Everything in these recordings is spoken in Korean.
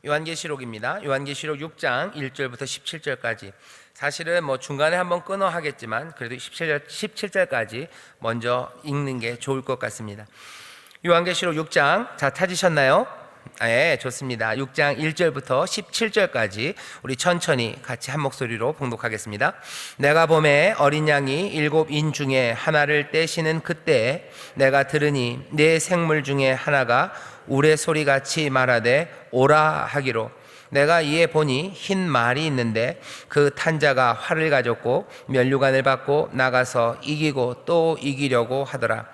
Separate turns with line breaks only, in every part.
요한계시록입니다. 요한계시록 6장 1절부터 17절까지. 사실은 중간에 한번 끊어 하겠지만 그래도 17절까지 먼저 읽는 게 좋을 것 같습니다. 요한계시록 6장, 자, 찾으셨나요? 네, 좋습니다. 6장 1절부터 17절까지 우리 천천히 같이 한 목소리로 봉독하겠습니다. 내가 보매 어린 양이 7인 중에 하나를 떼시는 그때에 내가 들으니 네 생물 중에 하나가 우레소리같이 말하되 오라 하기로, 내가 이에 보니 흰 말이 있는데 그 탄자가 활을 가졌고 면류관을 받고 나가서 이기고 또 이기려고 하더라.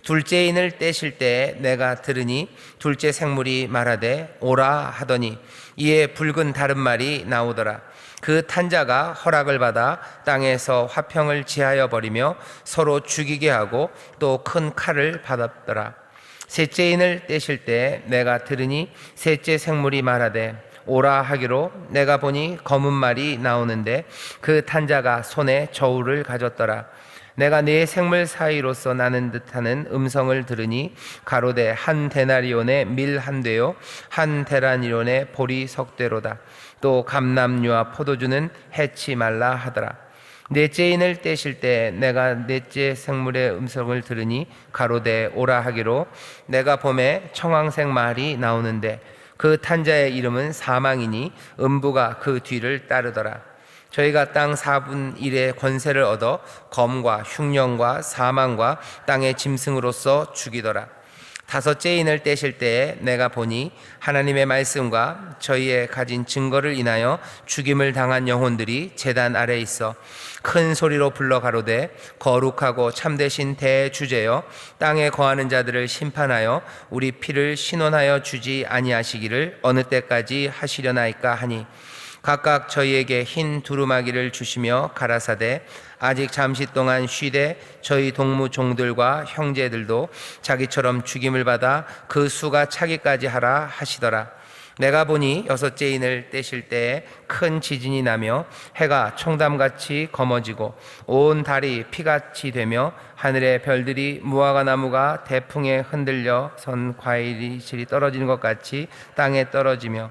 둘째 인을 떼실 때 내가 들으니 둘째 생물이 말하되 오라 하더니 이에 붉은 다른 말이 나오더라. 그 탄자가 허락을 받아 땅에서 화평을 지하여 버리며 서로 죽이게 하고 또 큰 칼을 받았더라. 셋째 인을 떼실 때 내가 들으니 셋째 생물이 말하되 오라 하기로, 내가 보니 검은 말이 나오는데 그 탄자가 손에 저울을 가졌더라. 내가 네 생물 사이로서 나는 듯하는 음성을 들으니 가로되 한 데나리온의 밀 한 되요 한 데나리온의 보리 석대로다. 또 감람류와 포도주는 해치 말라 하더라. 넷째 인을 떼실 때 내가 넷째 생물의 음성을 들으니 가로되 오라 하기로, 내가 봄에 청황색 말이 나오는데 그 탄자의 이름은 사망이니 음부가 그 뒤를 따르더라. 저희가 땅 4분 1의 권세를 얻어 검과 흉령과 사망과 땅의 짐승으로서 죽이더라. 다섯째 인을 떼실 때에 내가 보니 하나님의 말씀과 저희의 가진 증거를 인하여 죽임을 당한 영혼들이 제단 아래에 있어 큰 소리로 불러 가로되 거룩하고 참되신 대주제여, 땅에 거하는 자들을 심판하여 우리 피를 신원하여 주지 아니하시기를 어느 때까지 하시려나이까 하니, 각각 저희에게 흰 두루마기를 주시며 가라사대 아직 잠시 동안 쉬되 저희 동무 종들과 형제들도 자기처럼 죽임을 받아 그 수가 차기까지 하라 하시더라. 내가 보니 여섯째 인을 떼실 때에 큰 지진이 나며 해가 총담같이 검어지고 온 달이 피같이 되며 하늘의 별들이 무화과 나무가 대풍에 흔들려 선 과일이 실이 떨어지는 것 같이 땅에 떨어지며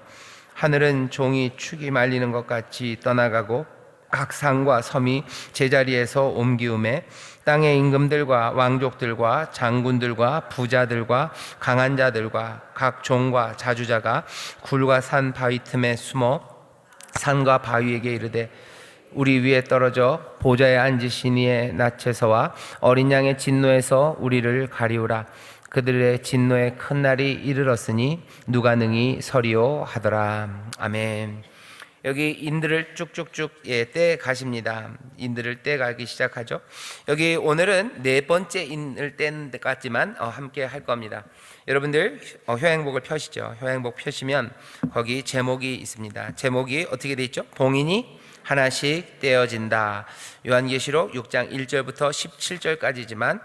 하늘은 종이 축이 말리는 것 같이 떠나가고 각 산과 섬이 제자리에서 옮기우매 땅의 임금들과 왕족들과 장군들과 부자들과 강한 자들과 각 종과 자주자가 굴과 산 바위 틈에 숨어 산과 바위에게 이르되 우리 위에 떨어져 보좌에 앉으신 이의 낯에서와 어린 양의 진노에서 우리를 가리우라. 그들의 진노의 큰 날이 이르렀으니 누가 능히 서리오 하더라. 아멘. 여기 인들을 쭉쭉쭉 떼 가십니다. 인들을 떼 가기 시작하죠. 여기 오늘은 네 번째 인을 떼는 것 같지만 함께 할 겁니다. 여러분들 효행복을 펴시죠. 효행복 펴시면 거기 제목이 있습니다. 제목이 어떻게 돼 있죠? 봉인이 하나씩 떼어진다. 요한계시록 6장 1절부터 17절까지지만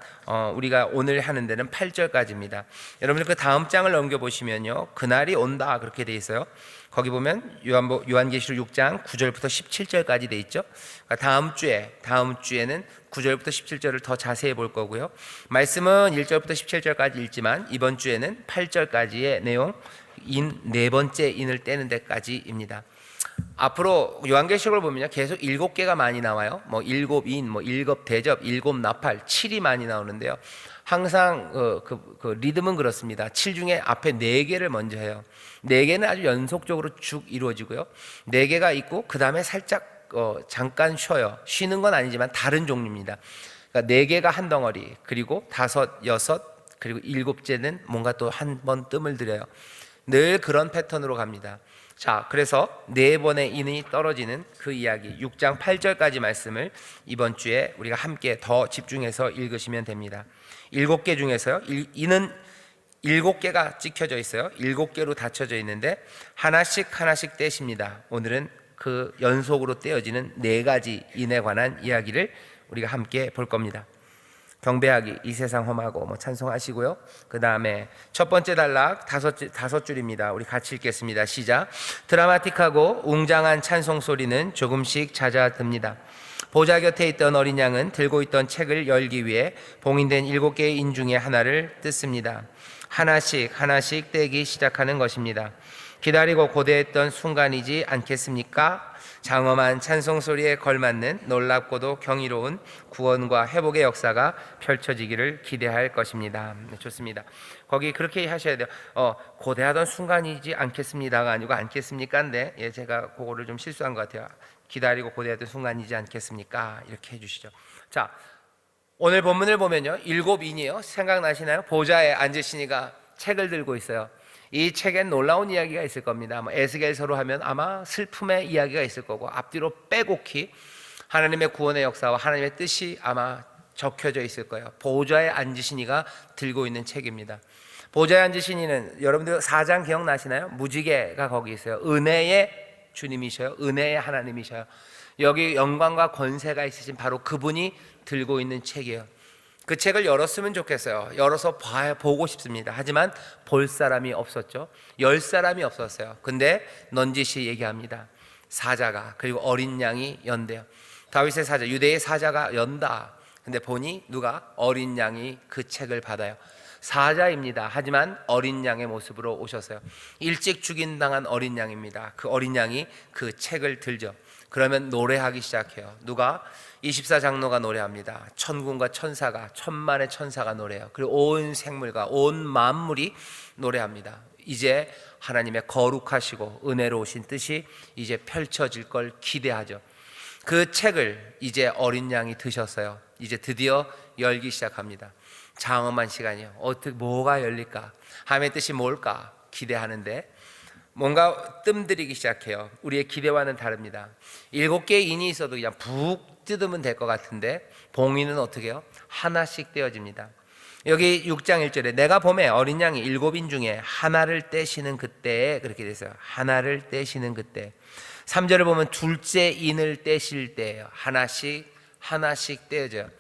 우리가 오늘 하는 데는 8절까지입니다. 여러분들 그 다음 장을 넘겨보시면요, 그날이 온다 그렇게 돼 있어요. 거기 보면 요한계시록 6장 9절부터 17절까지 돼 있죠. 그러니까 다음 주에는 9절부터 17절을 더 자세히 볼 거고요. 말씀은 1절부터 17절까지 읽지만 이번 주에는 8절까지의 내용, 네 번째 인을 떼는 데까지입니다. 앞으로 요한계시록을 보면요, 계속 7개가 많이 나와요. 7인, 7대접, 7나팔, 7이 많이 나오는데요. 항상 그 리듬은 그렇습니다. 7 중에 앞에 4개를 먼저 해요. 4개는 아주 연속적으로 쭉 이루어지고요. 4개가 있고 그 다음에 살짝 잠깐 쉬어요. 쉬는 건 아니지만 다른 종류입니다. 그러니까 4개가 한 덩어리, 그리고 5, 6, 그리고 7째는 뭔가 또 한 번 뜸을 들여요. 늘 그런 패턴으로 갑니다. 자, 그래서 4번의 인이 떨어지는 그 이야기, 6장 8절까지 말씀을 이번 주에 우리가 함께 더 집중해서 읽으시면 됩니다. 7개 중에서요, 인은 7개가 찍혀져 있어요. 7개로 닫혀져 있는데 하나씩 떼십니다. 오늘은 그 연속으로 떼어지는 4가지 인에 관한 이야기를 우리가 함께 볼 겁니다. 경배하기, 이 세상 험하고 찬송하시고요. 그 다음에 첫 번째 단락 다섯 줄입니다. 우리 같이 읽겠습니다. 시작. 드라마틱하고 웅장한 찬송 소리는 조금씩 잦아듭니다. 보좌 곁에 있던 어린 양은 들고 있던 책을 열기 위해 봉인된 7개의 인 중에 하나를 뜯습니다. 하나씩 하나씩 떼기 시작하는 것입니다. 기다리고 고대했던 순간이지 않겠습니까? 장엄한 찬송 소리에 걸맞는 놀랍고도 경이로운 구원과 회복의 역사가 펼쳐지기를 기대할 것입니다. 네, 좋습니다. 거기 그렇게 하셔야 돼요. 고대하던 순간이지 않겠습니다가 아니고 않겠습니까인데, 예, 제가 그거를 좀 실수한 것 같아요. 기다리고 고대하던 순간이지 않겠습니까? 이렇게 해주시죠. 자, 오늘 본문을 보면요, 7인이에요. 생각나시나요? 보좌에 앉으시니가 책을 들고 있어요. 이 책엔 놀라운 이야기가 있을 겁니다. 에스겔서로 하면 아마 슬픔의 이야기가 있을 거고, 앞뒤로 빼곡히 하나님의 구원의 역사와 하나님의 뜻이 아마 적혀져 있을 거예요. 보좌에 앉으신 이가 들고 있는 책입니다. 보좌에 앉으신 이는 여러분들 4장 기억나시나요? 무지개가 거기 있어요. 은혜의 주님이셔요. 은혜의 하나님이셔요. 여기 영광과 권세가 있으신 바로 그분이 들고 있는 책이에요. 그 책을 열었으면 좋겠어요. 열어서 보고 싶습니다. 하지만 볼 사람이 없었죠. 열 사람이 없었어요. 근데 넌지시 얘기합니다. 사자가, 그리고 어린 양이 연대요. 다윗의 사자, 유대의 사자가 연다. 근데 보니 누가? 어린 양이 그 책을 받아요. 사자입니다. 하지만 어린 양의 모습으로 오셨어요. 일찍 죽임당한 어린 양입니다. 그 어린 양이 그 책을 들죠. 그러면 노래하기 시작해요. 누가? 24장로가 노래합니다. 천군과 천사가, 천만의 천사가 노래해요. 그리고 온 생물과 온 만물이 노래합니다. 이제 하나님의 거룩하시고 은혜로우신 뜻이 이제 펼쳐질 걸 기대하죠. 그 책을 이제 어린 양이 드셨어요. 이제 드디어 열기 시작합니다. 장엄한 시간이요. 어떻게 뭐가 열릴까? 하나님의 뜻이 뭘까? 기대하는데 뭔가 뜸들이기 시작해요. 우리의 기대와는 다릅니다. 7개의 인이 있어도 그냥 푹 뜯으면 될 것 같은데, 봉인은 어떻게 해요? 하나씩 떼어집니다. 여기 6장 1절에 내가 봄에 어린 양이 7인 중에 하나를 떼시는 그때에, 그렇게 됐어요. 하나를 떼시는 그때. 3절을 보면 둘째 인을 떼실 때예요. 하나씩 하나씩 떼어져요.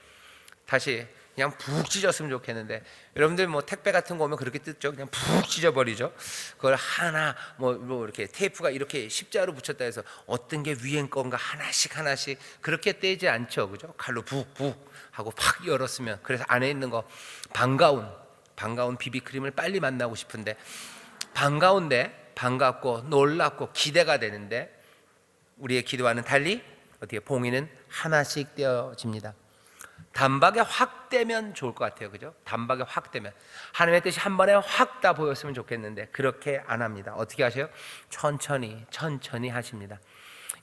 다시 그냥 푹 찢었으면 좋겠는데, 여러분들 뭐 택배 같은 거 오면 그렇게 뜯죠. 그냥 푹 찢어버리죠. 그걸 하나 뭐 이렇게 테이프가 이렇게 십자로 붙였다 해서 어떤 게 위엔 건가 하나씩 하나씩 그렇게 떼지 않죠, 그죠? 칼로 푹푹 하고 팍 열었으면. 그래서 안에 있는 거 반가운 비비크림을 빨리 만나고 싶은데, 반가운데 반갑고 놀랍고 기대가 되는데, 우리의 기도와는 달리 어떻게 봉인은 하나씩 떼어집니다. 단박에 확 떼면 좋을 것 같아요, 그죠? 단박에 확 떼면 하나님의 뜻이 한 번에 확 다 보였으면 좋겠는데 그렇게 안 합니다. 어떻게 하세요? 천천히 하십니다.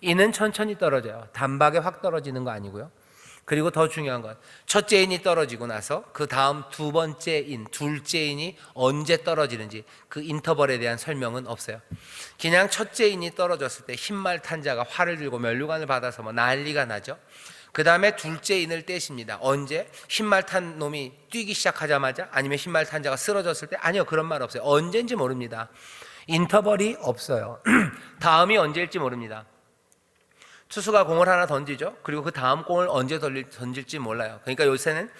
이는 천천히 떨어져요. 단박에 확 떨어지는 거 아니고요. 그리고 더 중요한 건 첫째 인이 떨어지고 나서 그 다음 두 번째 인, 둘째 인이 언제 떨어지는지 그 인터벌에 대한 설명은 없어요. 그냥 첫째 인이 떨어졌을 때 흰말 탄 자가 활을 들고 면류관을 받아서 뭐 난리가 나죠. 그 다음에 둘째 인을 떼십니다. 언제? 흰말 탄 놈이 뛰기 시작하자마자? 아니면 흰말 탄 자가 쓰러졌을 때? 아니요, 그런 말 없어요. 언제인지 모릅니다. 인터벌이 없어요. 다음이 언제일지 모릅니다. 투수가 공을 하나 던지죠. 그리고 그 다음 공을 언제 던질지 몰라요. 그러니까 요새는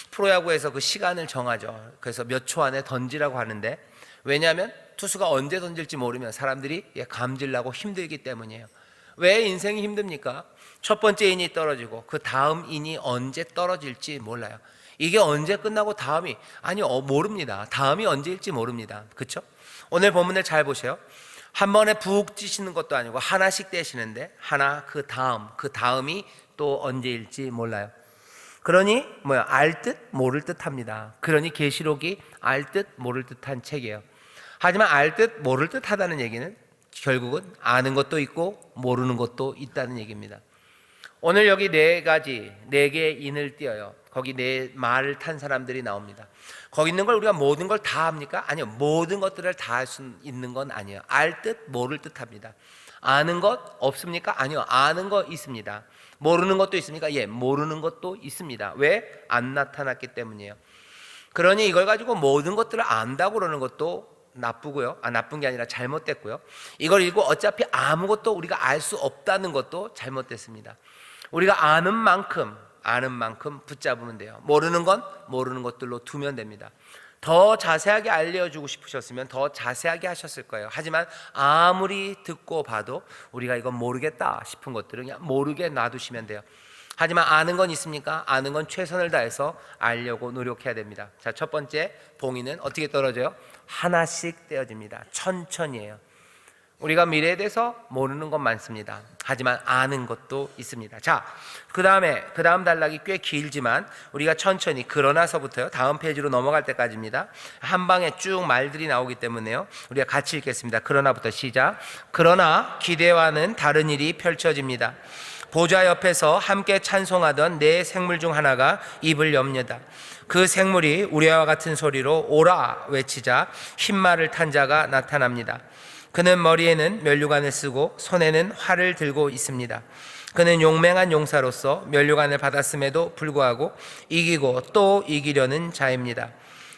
프로야구에서 그 시간을 정하죠. 그래서 몇 초 안에 던지라고 하는데, 왜냐하면 투수가 언제 던질지 모르면 사람들이 감질나고 힘들기 때문이에요. 왜 인생이 힘듭니까? 첫 번째 인이 떨어지고 그 다음 인이 언제 떨어질지 몰라요. 이게 언제 끝나고 다음이, 아니요, 모릅니다. 다음이 언제일지 모릅니다. 그렇죠? 오늘 본문을 잘 보세요. 한 번에 푹 찌시는 것도 아니고 하나씩 떼시는데, 하나 그 다음이 또 언제일지 몰라요. 그러니 알 듯 모를 듯 합니다. 그러니 계시록이 알 듯 모를 듯한 책이에요. 하지만 알 듯 모를 듯 하다는 얘기는 결국은 아는 것도 있고 모르는 것도 있다는 얘기입니다. 오늘 여기 4개의 인을 띄어요. 거기 4말을 탄 사람들이 나옵니다. 거기 있는 걸 우리가 모든 걸 다 합니까? 아니요, 모든 것들을 다 할 수 있는 건 아니에요. 알 듯 모를 듯 합니다. 아는 것 없습니까? 아니요, 아는 것 있습니다. 모르는 것도 있습니까? 예, 모르는 것도 있습니다. 왜? 안 나타났기 때문이에요. 그러니 이걸 가지고 모든 것들을 안다고 그러는 것도 나쁘고요. 나쁜 게 아니라 잘못됐고요. 이걸 읽고 어차피 아무것도 우리가 알 수 없다는 것도 잘못됐습니다. 우리가 아는 만큼 붙잡으면 돼요. 모르는 건 모르는 것들로 두면 됩니다. 더 자세하게 알려주고 싶으셨으면 더 자세하게 하셨을 거예요. 하지만 아무리 듣고 봐도 우리가 이건 모르겠다 싶은 것들은 그냥 모르게 놔두시면 돼요. 하지만 아는 건 있습니까? 아는 건 최선을 다해서 알려고 노력해야 됩니다. 자, 첫 번째 봉인은 어떻게 떨어져요? 하나씩 떼어집니다. 천천히 해요. 우리가 미래에 대해서 모르는 건 많습니다. 하지만 아는 것도 있습니다. 자, 그 다음 단락이 꽤 길지만 우리가 천천히, 그러나서부터요, 다음 페이지로 넘어갈 때까지입니다. 한 방에 쭉 말들이 나오기 때문에요, 우리가 같이 읽겠습니다. 그러나부터 시작. 그러나 기대와는 다른 일이 펼쳐집니다. 보좌 옆에서 함께 찬송하던 네 생물 중 하나가 입을 엽니다. 그 생물이 우리와 같은 소리로 오라 외치자 흰말을 탄 자가 나타납니다. 그는 머리에는 면류관을 쓰고 손에는 활을 들고 있습니다. 그는 용맹한 용사로서 면류관을 받았음에도 불구하고 이기고 또 이기려는 자입니다.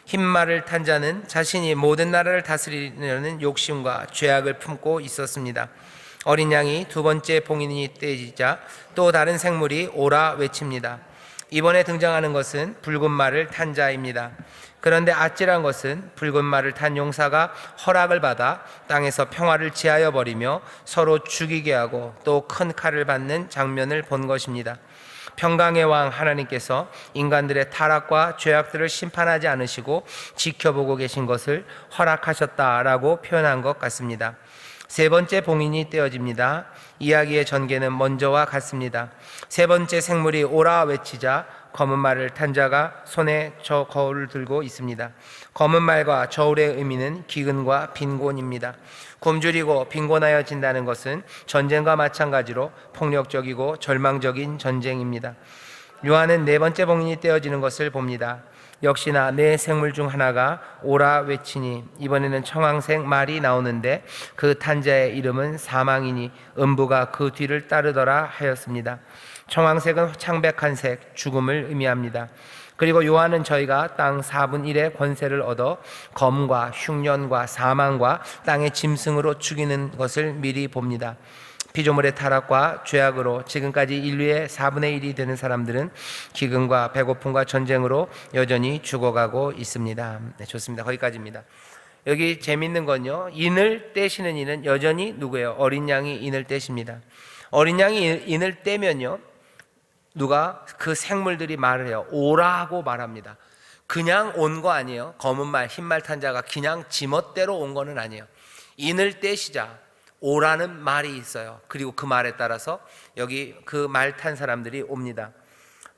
흰말을 탄 자는 자신이 모든 나라를 다스리려는 욕심과 죄악을 품고 있었습니다. 어린 양이 두 번째 봉인이 떼지자 또 다른 생물이 오라 외칩니다. 이번에 등장하는 것은 붉은 말을 탄 자입니다. 그런데 아찔한 것은 붉은 말을 탄 용사가 허락을 받아 땅에서 평화를 취하여 버리며 서로 죽이게 하고 또 큰 칼을 받는 장면을 본 것입니다. 평강의 왕 하나님께서 인간들의 타락과 죄악들을 심판하지 않으시고 지켜보고 계신 것을 허락하셨다라고 표현한 것 같습니다. 세 번째 봉인이 떼어집니다. 이야기의 전개는 먼저와 같습니다. 세 번째 생물이 오라 외치자 검은 말을 탄 자가 손에 저 거울을 들고 있습니다. 검은 말과 저울의 의미는 기근과 빈곤입니다. 굶주리고 빈곤하여진다는 것은 전쟁과 마찬가지로 폭력적이고 절망적인 전쟁입니다. 요한은 네 번째 봉인이 떼어지는 것을 봅니다. 역시나 네 생물 중 하나가 오라 외치니, 이번에는 청황색 말이 나오는데 그 탄자의 이름은 사망이니 음부가 그 뒤를 따르더라 하였습니다. 청황색은 창백한 색, 죽음을 의미합니다. 그리고 요한은 저희가 땅 4분 1의 권세를 얻어 검과 흉년과 사망과 땅의 짐승으로 죽이는 것을 미리 봅니다. 피조물의 타락과 죄악으로 지금까지 인류의 4분의 1이 되는 사람들은 기근과 배고픔과 전쟁으로 여전히 죽어가고 있습니다. 네, 좋습니다. 거기까지입니다. 여기 재밌는 건요, 인을 떼시는 이는 여전히 누구예요? 어린 양이 인을 떼십니다. 어린 양이 인을 떼면요, 누가 그 생물들이 말을 해요. 오라고 말합니다. 그냥 온 거 아니에요. 검은 말, 흰말 탄 자가 그냥 지멋대로 온 거는 아니에요. 인을 떼시자 오라는 말이 있어요. 그리고 그 말에 따라서 여기 그 말 탄 사람들이 옵니다.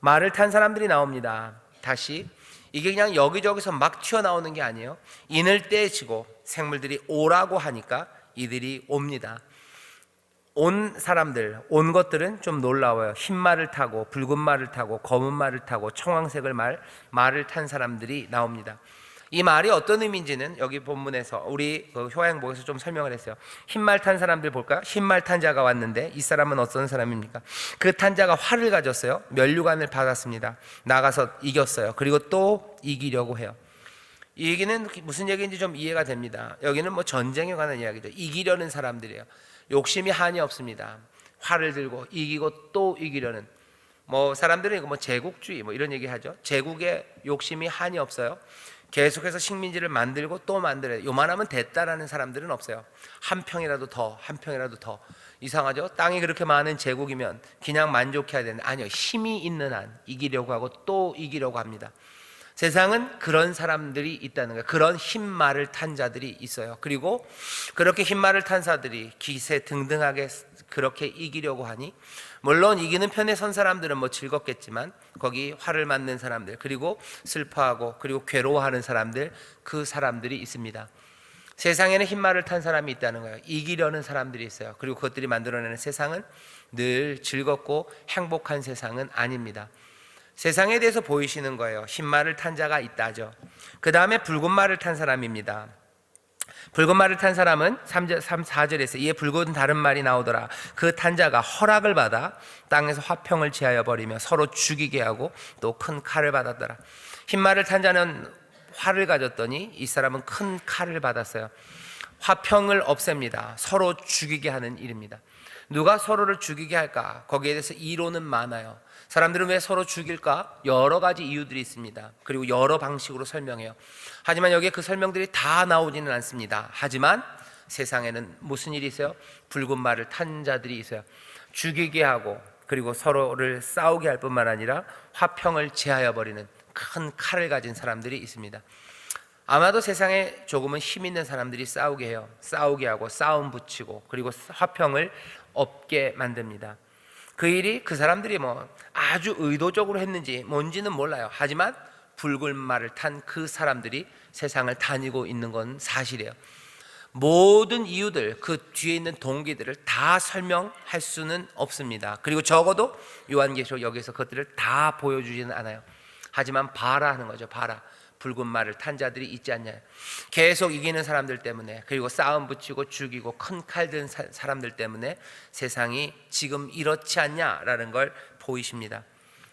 말을 탄 사람들이 나옵니다. 다시, 이게 그냥 여기저기서 막 튀어나오는 게 아니에요. 인을 떼시고 생물들이 오라고 하니까 이들이 옵니다. 온 사람들, 온 것들은 좀 놀라워요. 흰 말을 타고 붉은 말을 타고 검은 말을 타고 청황색을 말을 탄 사람들이 나옵니다. 이 말이 어떤 의미인지는 여기 본문에서 우리 효행복에서 좀 설명을 했어요. 흰말 탄 사람들 볼까요? 흰말 탄 자가 왔는데 이 사람은 어떤 사람입니까? 그 탄 자가 활을 가졌어요. 면류관을 받았습니다. 나가서 이겼어요. 그리고 또 이기려고 해요. 이 얘기는 무슨 얘기인지 좀 이해가 됩니다. 여기는 뭐 전쟁에 관한 이야기죠. 이기려는 사람들이에요. 욕심이 한이 없습니다. 활을 들고 이기고 또 이기려는, 뭐 사람들은 뭐 제국주의 뭐 이런 얘기 하죠. 제국에 욕심이 한이 없어요. 계속해서 식민지를 만들고 또 만들어요. 요만하면 됐다라는 사람들은 없어요. 한 평이라도 더, 한 평이라도 더. 이상하죠? 땅이 그렇게 많은 제국이면 그냥 만족해야 되는데 아니요, 힘이 있는 한 이기려고 하고 또 이기려고 합니다. 세상은 그런 사람들이 있다는 거예요. 그런 흰말을 탄 자들이 있어요. 그리고 그렇게 흰말을 탄 자들이 기세 등등하게 그렇게 이기려고 하니, 물론 이기는 편에 선 사람들은 뭐 즐겁겠지만 거기 화를 맞는 사람들, 그리고 슬퍼하고 그리고 괴로워하는 사람들, 그 사람들이 있습니다. 세상에는 흰말을 탄 사람이 있다는 거예요. 이기려는 사람들이 있어요. 그리고 그것들이 만들어내는 세상은 늘 즐겁고 행복한 세상은 아닙니다. 세상에 대해서 보이시는 거예요. 흰말을 탄 자가 있다죠. 그 다음에 붉은 말을 탄 사람입니다. 붉은 말을 탄 사람은 4절에서 이에 붉은 다른 말이 나오더라. 그 탄 자가 허락을 받아 땅에서 화평을 취하여 버리며 서로 죽이게 하고 또 큰 칼을 받았더라. 흰 말을 탄 자는 활을 가졌더니 이 사람은 큰 칼을 받았어요. 화평을 없앱니다. 서로 죽이게 하는 일입니다. 누가 서로를 죽이게 할까? 거기에 대해서 이론은 많아요. 사람들은 왜 서로 죽일까? 여러 가지 이유들이 있습니다. 그리고 여러 방식으로 설명해요. 하지만 여기에 그 설명들이 다 나오지는 않습니다. 하지만 세상에는 무슨 일이 있어요? 붉은 말을 탄 자들이 있어요. 죽이게 하고 그리고 서로를 싸우게 할 뿐만 아니라 화평을 제하여 버리는 큰 칼을 가진 사람들이 있습니다. 아마도 세상에 조금은 힘 있는 사람들이 싸우게 해요. 싸우게 하고 싸움 붙이고 그리고 화평을 없게 만듭니다. 그 일이 그 사람들이 뭐 아주 의도적으로 했는지 뭔지는 몰라요. 하지만 붉은 말을 탄 그 사람들이 세상을 다니고 있는 건 사실이에요. 모든 이유들, 그 뒤에 있는 동기들을 다 설명할 수는 없습니다. 그리고 적어도 요한계시록 여기서 그것들을 다 보여주지는 않아요. 하지만 봐라 하는 거죠. 봐라. 붉은 말을 탄 자들이 있지 않냐. 계속 이기는 사람들 때문에, 그리고 싸움 붙이고 죽이고 큰 칼 든 사람들 때문에 세상이 지금 이렇지 않냐라는 걸 보이십니다.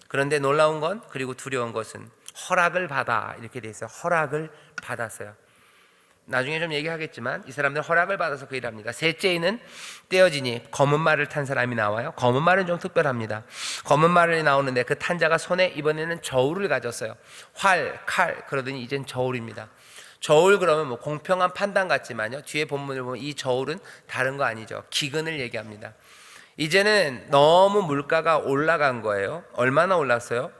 그런데 놀라운 건, 그리고 두려운 것은 허락을 받아 이렇게 돼 있어요. 허락을 받았어요. 나중에 좀 얘기하겠지만 이 사람들 허락을 받아서 그 일을 합니다. 셋째에는 떼어지니 검은 말을 탄 사람이 나와요. 검은 말은 좀 특별합니다. 검은 말이 나오는데 그 탄 자가 손에 이번에는 저울을 가졌어요. 활, 칼, 그러더니 이젠 저울입니다. 저울 그러면 뭐 공평한 판단 같지만요, 뒤에 본문을 보면 이 저울은 다른 거 아니죠. 기근을 얘기합니다. 이제는 너무 물가가 올라간 거예요. 얼마나 올랐어요?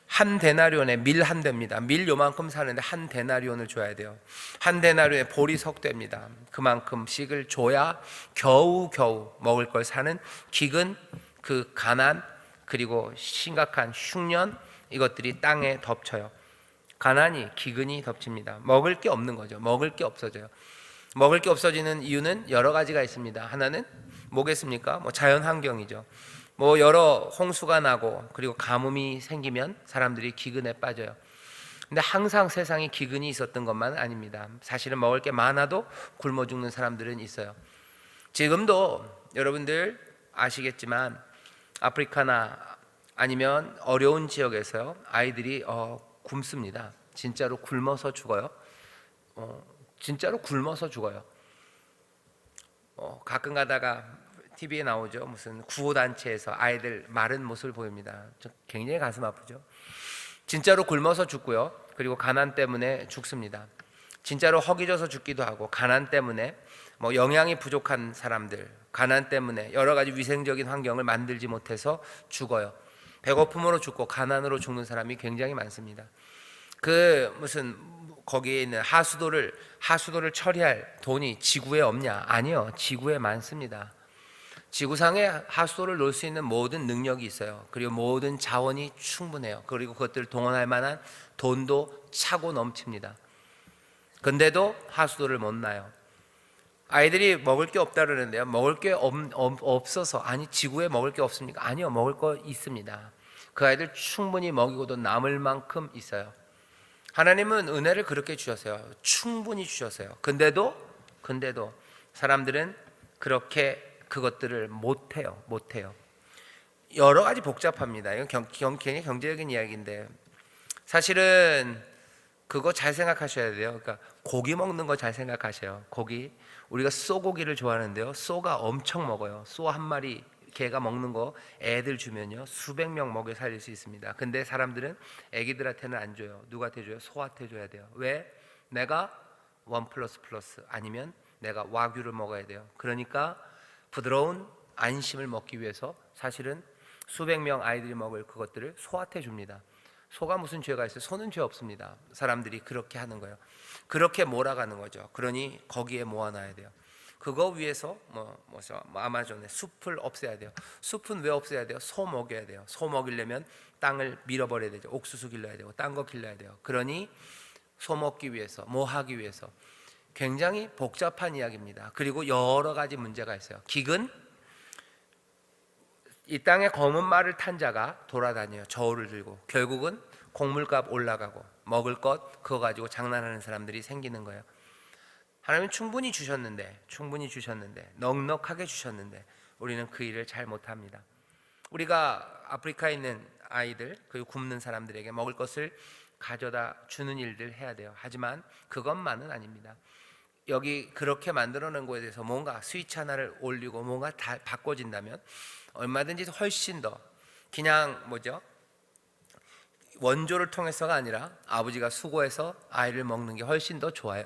한 데나리온에 밀 한 대입니다. 밀 요만큼 사는데 한 데나리온을 줘야 돼요. 한 데나리온에 보리 석대입니다. 그만큼씩을 줘야 겨우겨우 먹을 걸 사는 기근, 그 가난, 그리고 심각한 흉년, 이것들이 땅에 덮쳐요. 가난이, 기근이 덮칩니다. 먹을 게 없는 거죠. 먹을 게 없어져요. 먹을 게 없어지는 이유는 여러 가지가 있습니다. 하나는 뭐겠습니까? 뭐 자연 환경이죠. 뭐 여러 홍수가 나고 그리고 가뭄이 생기면 사람들이 기근에 빠져요. 근데 항상 세상에 기근이 있었던 것만은 아닙니다. 사실은 먹을 게 많아도 굶어 죽는 사람들은 있어요. 지금도 여러분들 아시겠지만 아프리카나 아니면 어려운 지역에서 아이들이 굶습니다. 진짜로 굶어서 죽어요. 진짜로 굶어서 죽어요. 가끔 가다가 TV에 나오죠. 무슨 구호단체에서 아이들 마른 모습을 보입니다. 굉장히 가슴 아프죠. 진짜로 굶어서 죽고요. 그리고 가난 때문에 죽습니다. 진짜로 허기져서 죽기도 하고, 가난 때문에 뭐 영양이 부족한 사람들, 가난 때문에 여러 가지 위생적인 환경을 만들지 못해서 죽어요. 배고픔으로 죽고 가난으로 죽는 사람이 굉장히 많습니다. 그 무슨 거기에 있는 하수도를 처리할 돈이 지구에 없냐? 아니요, 지구에 많습니다. 지구상에 하수도를 놓을 수 있는 모든 능력이 있어요. 그리고 모든 자원이 충분해요. 그리고 그것들을 동원할 만한 돈도 차고 넘칩니다. 근데도 하수도를 못 놔요. 아이들이 먹을 게 없다 그러는데요, 먹을 게 없어서, 아니 지구에 먹을 게 없습니까? 아니요, 먹을 거 있습니다. 그 아이들 충분히 먹이고도 남을 만큼 있어요. 하나님은 은혜를 그렇게 주셨어요. 충분히 주셨어요. 근데도 사람들은 그렇게 그것들을 못해요. 여러 가지 복잡합니다. 이건 굉장히 경제적인 이야기인데, 사실은 그거 잘 생각하셔야 돼요. 그러니까 고기 먹는 거 잘 생각하셔요. 고기, 우리가 쏘고기를 좋아하는데요, 쏘가 엄청 먹어요. 쏘 한 마리 개가 먹는 거 애들 주면요 수백 명 먹여 살릴 수 있습니다. 근데 사람들은 애기들한테는 안 줘요. 누구한테 줘요? 소한테 줘야 돼요. 왜? 내가 1++ 아니면 내가 와규를 먹어야 돼요. 그러니까 부드러운 안심을 먹기 위해서 사실은 수백 명 아이들이 먹을 그것들을 소한테 줍니다. 소가 무슨 죄가 있어요? 소는 죄 없습니다. 사람들이 그렇게 하는 거예요. 그렇게 몰아가는 거죠. 그러니 거기에 모아놔야 돼요. 그거 위해서 아마존에 숲을 없애야 돼요. 숲은 왜 없애야 돼요? 소 먹여야 돼요. 소 먹이려면 땅을 밀어버려야 되죠. 옥수수 길러야 되고 딴 거 길러야 돼요. 그러니 소 먹기 위해서, 뭐 하기 위해서, 굉장히 복잡한 이야기입니다. 그리고 여러 가지 문제가 있어요. 기근, 이 땅에 검은 말을 탄 자가 돌아다녀요. 저울을 들고. 결국은 곡물값 올라가고 먹을 것 그거 가지고 장난하는 사람들이 생기는 거예요. 하나님은 충분히 주셨는데 넉넉하게 주셨는데 우리는 그 일을 잘 못합니다. 우리가 아프리카에 있는 아이들, 그리고 굶는 사람들에게 먹을 것을 가져다 주는 일들 해야 돼요. 하지만 그것만은 아닙니다. 여기 그렇게 만들어 놓은 거에 대해서 뭔가 스위치 하나를 올리고 뭔가 다 바꿔진다면 얼마든지 훨씬 더, 그냥 원조를 통해서가 아니라 아버지가 수고해서 아이를 먹는 게 훨씬 더 좋아요.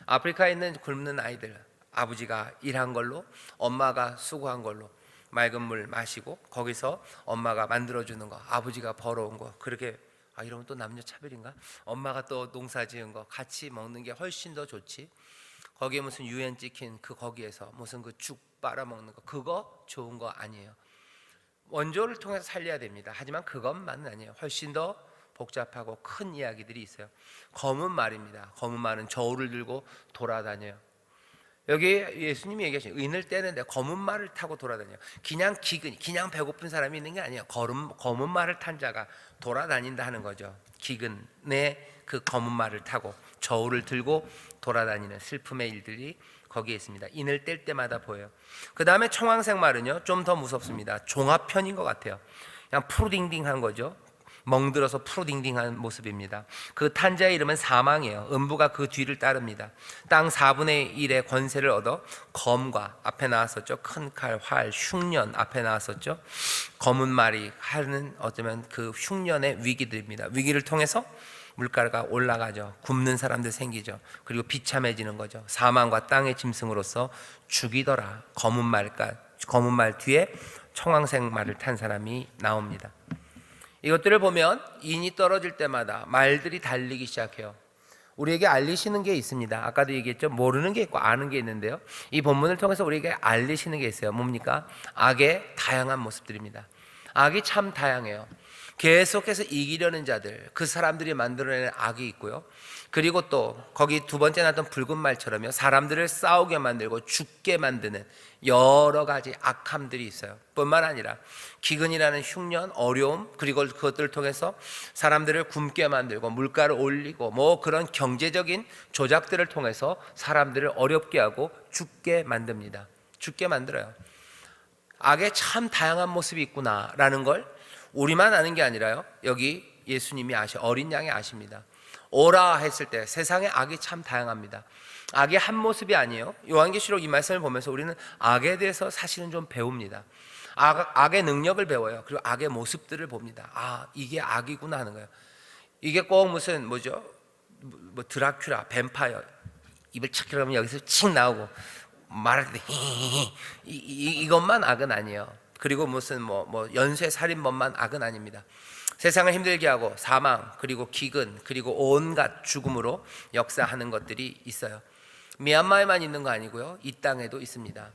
아프리카에 있는 굶는 아이들, 아버지가 일한 걸로, 엄마가 수고한 걸로 맑은 물 마시고 거기서 엄마가 만들어주는 거, 아버지가 벌어온 거, 그렇게 이러면 또 남녀 차별인가? 엄마가 또 농사 지은 거 같이 먹는 게 훨씬 더 좋지. 거기에 무슨 유엔 찍힌 거기에서 무슨 그 죽 빨아먹는 거, 그거 좋은 거 아니에요. 원조를 통해서 살려야 됩니다. 하지만 그것만은 아니에요. 훨씬 더 복잡하고 큰 이야기들이 있어요. 검은 말입니다. 검은 말은 저울을 들고 돌아다녀요. 여기 예수님이 얘기하신 은을 떼는데 검은 말을 타고 돌아다녀요. 그냥 그냥 배고픈 사람이 있는 게 아니에요. 검은 말을 탄 자가 돌아다닌다 하는 거죠. 기근의 그 검은 말을 타고 저울을 들고 돌아다니는 슬픔의 일들이 거기에 있습니다. 인을 뗄 때마다 보여요. 그 다음에 청황색 말은요, 좀 더 무섭습니다. 종합편인 것 같아요. 그냥 푸르딩딩한 거죠. 멍들어서 푸르딩딩한 모습입니다. 그 탄자의 이름은 사망이에요. 음부가 그 뒤를 따릅니다. 땅 4분의 1의 권세를 얻어 검과, 앞에 나왔었죠, 큰 칼, 활, 흉년 앞에 나왔었죠. 검은 말이 하는 어쩌면 그 흉년의 위기들입니다. 위기를 통해서 물가가 올라가죠. 굶는 사람들 생기죠. 그리고 비참해지는 거죠. 사망과 땅의 짐승으로서 죽이더라. 검은 말 뒤에 청황색 말을 탄 사람이 나옵니다. 이것들을 보면 인이 떨어질 때마다 말들이 달리기 시작해요. 우리에게 알리시는 게 있습니다. 아까도 얘기했죠. 모르는 게 있고 아는 게 있는데요, 이 본문을 통해서 우리에게 알리시는 게 있어요. 뭡니까? 악의 다양한 모습들입니다. 악이 참 다양해요. 계속해서 이기려는 자들, 그 사람들이 만들어내는 악이 있고요, 그리고 또 거기 두 번째 나왔던 붉은 말처럼요, 사람들을 싸우게 만들고 죽게 만드는 여러 가지 악함들이 있어요. 뿐만 아니라 기근이라는 흉년, 어려움, 그리고 그것들을 통해서 사람들을 굶게 만들고 물가를 올리고 뭐 그런 경제적인 조작들을 통해서 사람들을 어렵게 하고 죽게 만듭니다. 죽게 만들어요. 악의 참 다양한 모습이 있구나라는 걸 우리만 아는 게 아니라요, 여기 예수님이 어린 양이 아십니다. 오라 했을 때 세상의 악이 참 다양합니다. 악의 한 모습이 아니에요. 요한계시록 이 말씀을 보면서 우리는 악에 대해서 사실은 좀 배웁니다. 악의 능력을 배워요. 그리고 악의 모습들을 봅니다. 이게 악이구나 하는 거예요. 이게 꼭 무슨 뭐죠? 뭐 드라큘라, 뱀파이어, 입을 착 열어보면 여기서 칙 나오고 말할 때 이것만 악은 아니에요. 그리고 무슨 뭐 연쇄 살인범만 악은 아닙니다. 세상을 힘들게 하고 사망, 그리고 기근, 그리고 온갖 죽음으로 역사하는 것들이 있어요. 미얀마에만 있는 거 아니고요, 이 땅에도 있습니다.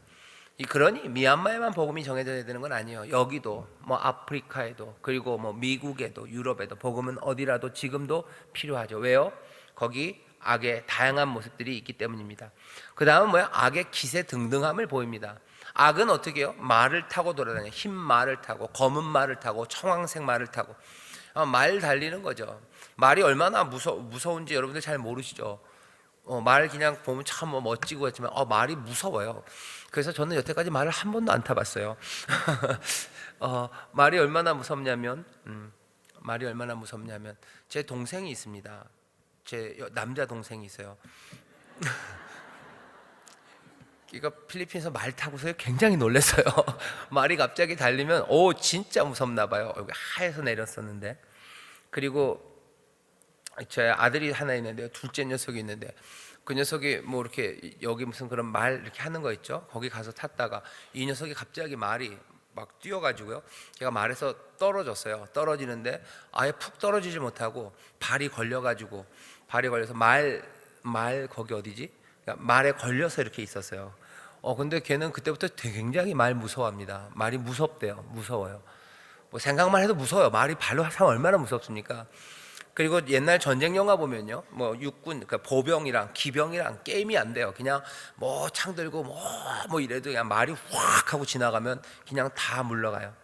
그러니 미얀마에만 복음이 전해져야 되는 건 아니에요. 여기도 뭐 아프리카에도, 그리고 뭐 미국에도, 유럽에도 복음은 어디라도 지금도 필요하죠. 왜요? 거기 악의 다양한 모습들이 있기 때문입니다. 그 다음은 뭐야? 악의 기세등등함을 보입니다. 악은 어떻게 해요? 말을 타고 돌아다녀요. 흰 말을 타고, 검은 말을 타고, 청황색 말을 타고, 말 달리는 거죠. 말이 얼마나 무서운지 여러분들 잘 모르시죠? 말 그냥 보면 참 멋지고 했지만 말이 무서워요. 그래서 저는 여태까지 말을 한 번도 안 타봤어요. 말이 얼마나 무섭냐면 제 동생이 있습니다. 제 남자 동생이 있어요. 이거 필리핀에서 말 타고서 굉장히 놀랐어요. 말이 갑자기 달리면 진짜 무섭나 봐요. 여기 하에서 내렸었는데, 그리고 제 아들이 하나 있는데요, 둘째 녀석이 있는데, 그 녀석이 뭐 이렇게 여기 무슨 그런 말 이렇게 하는 거 있죠. 거기 가서 탔다가 이 녀석이 갑자기 말이 막 뛰어가지고요, 걔가 말에서 떨어졌어요. 떨어지는데 아예 푹 떨어지지 못하고 발이 걸려서 말 거기 어디지? 그러니까 말에 걸려서 이렇게 있었어요. 근데 걔는 그때부터 굉장히 말 무서워합니다. 말이 무서워요. 뭐 생각만 해도 무서워요. 말이 발로 하면 얼마나 무섭습니까? 그리고 옛날 전쟁 영화 보면요, 뭐 육군, 그러니까 보병이랑 기병이랑 게임이 안 돼요. 그냥 뭐 창 들고 뭐 이래도 그냥 말이 확 하고 지나가면 그냥 다 물러가요.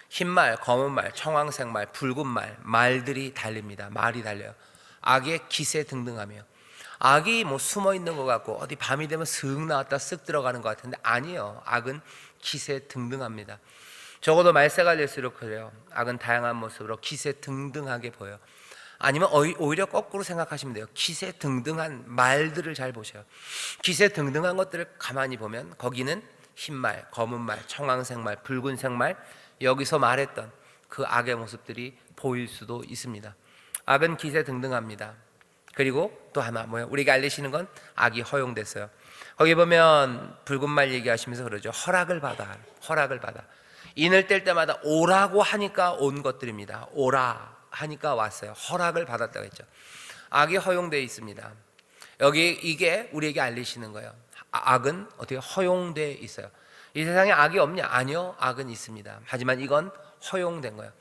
흰 말, 검은 말, 청황색 말, 붉은 말들이 달립니다. 말이 달려요. 악의 기세 등등하며, 악이 뭐 숨어 있는 것 같고 어디 밤이 되면 슥 나왔다 쓱 들어가는 것 같은데 아니에요. 악은 기세 등등합니다. 적어도 말세가 될수록 그래요. 악은 다양한 모습으로 기세 등등하게 보여요. 아니면 오히려 거꾸로 생각하시면 돼요. 기세 등등한 말들을 잘 보셔요. 기세 등등한 것들을 가만히 보면 거기는 흰 말, 검은 말, 청황색 말, 붉은색 말, 여기서 말했던 그 악의 모습들이 보일 수도 있습니다. 악은 기세 등등합니다. 그리고 또 하나 우리가 알리시는 건 악이 허용됐어요. 거기 보면 붉은 말 얘기하시면서 그러죠. 허락을 받아, 허락을 받아. 인을 뗄 때마다 오라고 하니까 온 것들입니다. 오라 하니까 왔어요. 허락을 받았다고 했죠. 악이 허용되어 있습니다. 여기 이게 우리에게 알리시는 거예요. 악은 어떻게 허용되어 있어요. 이 세상에 악이 없냐? 아니요, 악은 있습니다. 하지만 이건 허용된 거예요.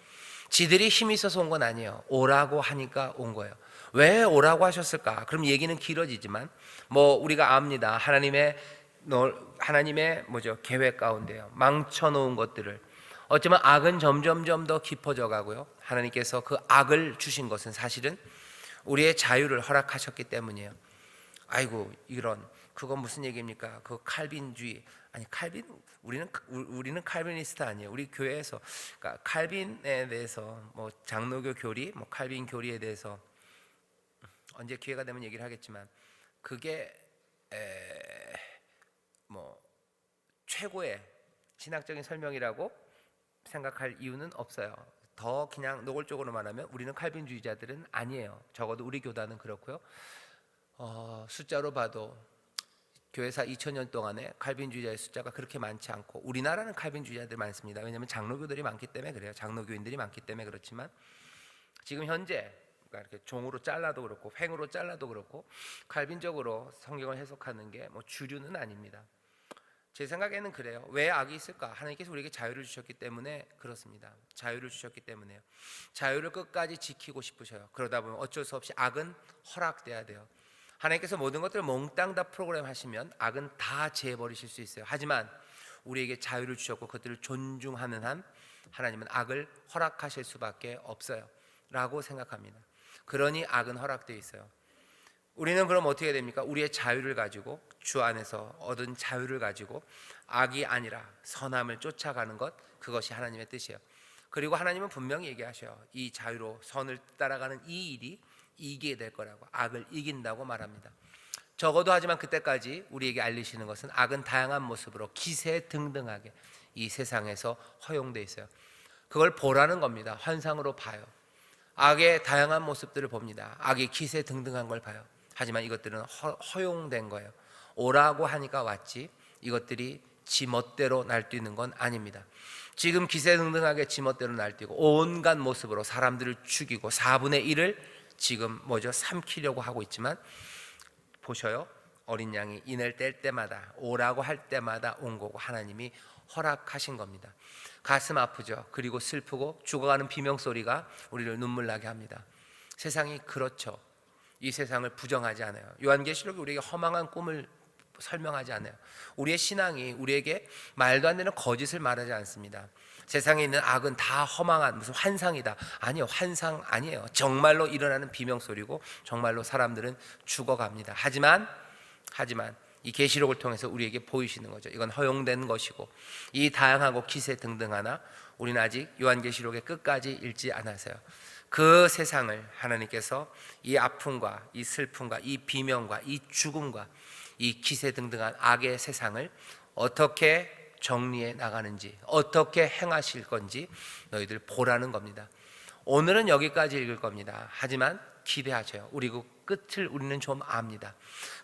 지들이 힘이 있어서 온 건 아니에요. 오라고 하니까 온 거예요. 왜 오라고 하셨을까? 그럼 얘기는 길어지지만 뭐 우리가 압니다. 하나님의 계획 가운데요, 망쳐놓은 것들을 어쩌면 악은 점점점 더 깊어져 가고요, 하나님께서 그 악을 주신 것은 사실은 우리의 자유를 허락하셨기 때문이에요. 아이고, 이런, 그건 무슨 얘기입니까? 그 칼빈주의. 아니, 우리는 칼빈니스트 아니에요. 우리 교회에서, 그러니까 칼빈에 대해서 장로교 교리, 칼빈 교리에 대해서 언제 기회가 되면 얘기를 하겠지만, 그게 최고의 신학적인 설명이라고 생각할 이유는 없어요. 더 그냥 노골적으로 말하면 우리는 칼빈주의자들은 아니에요. 적어도 우리 교단은 그렇고요. 숫자로 봐도 교회사 2000년 동안에 칼빈주의자의 숫자가 그렇게 많지 않고, 우리나라는 칼빈주의자들 많습니다. 왜냐하면 장로교들이 많기 때문에 그래요. 장로교인들이 많기 때문에 그렇지만, 지금 현재 그러니까 이렇게 종으로 잘라도 그렇고 횡으로 잘라도 그렇고 칼빈적으로 성경을 해석하는 게 주류는 아닙니다. 제 생각에는 그래요. 왜 악이 있을까? 하나님께서 우리에게 자유를 주셨기 때문에 그렇습니다. 자유를 주셨기 때문에요. 자유를 끝까지 지키고 싶으셔요. 그러다 보면 어쩔 수 없이 악은 허락돼야 돼요. 하나님께서 모든 것들을 몽땅 다 프로그램 하시면 악은 다 제해버리실 수 있어요. 하지만 우리에게 자유를 주셨고 그것들을 존중하는 한 하나님은 악을 허락하실 수밖에 없어요 라고 생각합니다. 그러니 악은 허락되어 있어요. 우리는 그럼 어떻게 됩니까? 우리의 자유를 가지고, 주 안에서 얻은 자유를 가지고 악이 아니라 선함을 쫓아가는 것, 그것이 하나님의 뜻이에요. 그리고 하나님은 분명히 얘기하셔요. 이 자유로 선을 따라가는 이 일이 이기게 될 거라고, 악을 이긴다고 말합니다. 적어도 하지만 그때까지 우리에게 알리시는 것은 악은 다양한 모습으로 기세등등하게 이 세상에서 허용되어 있어요. 그걸 보라는 겁니다. 환상으로 봐요. 악의 다양한 모습들을 봅니다. 악의 기세등등한 걸 봐요. 하지만 이것들은 허용된 거예요. 오라고 하니까 왔지, 이것들이 지 멋대로 날뛰는 건 아닙니다. 지금 기세등등하게 지 멋대로 날뛰고 온갖 모습으로 사람들을 죽이고 4분의 1을 지금 삼키려고 하고 있지만, 보셔요. 어린 양이 인을 뗄 때마다, 오라고 할 때마다 온 거고 하나님이 허락하신 겁니다. 가슴 아프죠. 그리고 슬프고 죽어가는 비명소리가 우리를 눈물 나게 합니다. 세상이 그렇죠. 이 세상을 부정하지 않아요. 요한계시록이 우리에게 허망한 꿈을 설명하지 않아요. 우리의 신앙이 우리에게 말도 안 되는 거짓을 말하지 않습니다. 세상에 있는 악은 다 허망한 무슨 환상이다. 아니요, 환상 아니에요. 정말로 일어나는 비명소리고 정말로 사람들은 죽어갑니다. 하지만 이 계시록을 통해서 우리에게 보이시는 거죠. 이건 허용된 것이고, 이 다양하고 기세등등하나 우리는 아직 요한계시록의 끝까지 읽지 않았어요. 그 세상을 하나님께서 이 아픔과 이 슬픔과 이 비명과 이 죽음과 이 기세등등한 악의 세상을 어떻게 정리해 나가는지, 어떻게 행하실 건지 너희들 보라는 겁니다. 오늘은 여기까지 읽을 겁니다. 하지만 기대하세요. 우리 그 끝을 우리는 좀 압니다.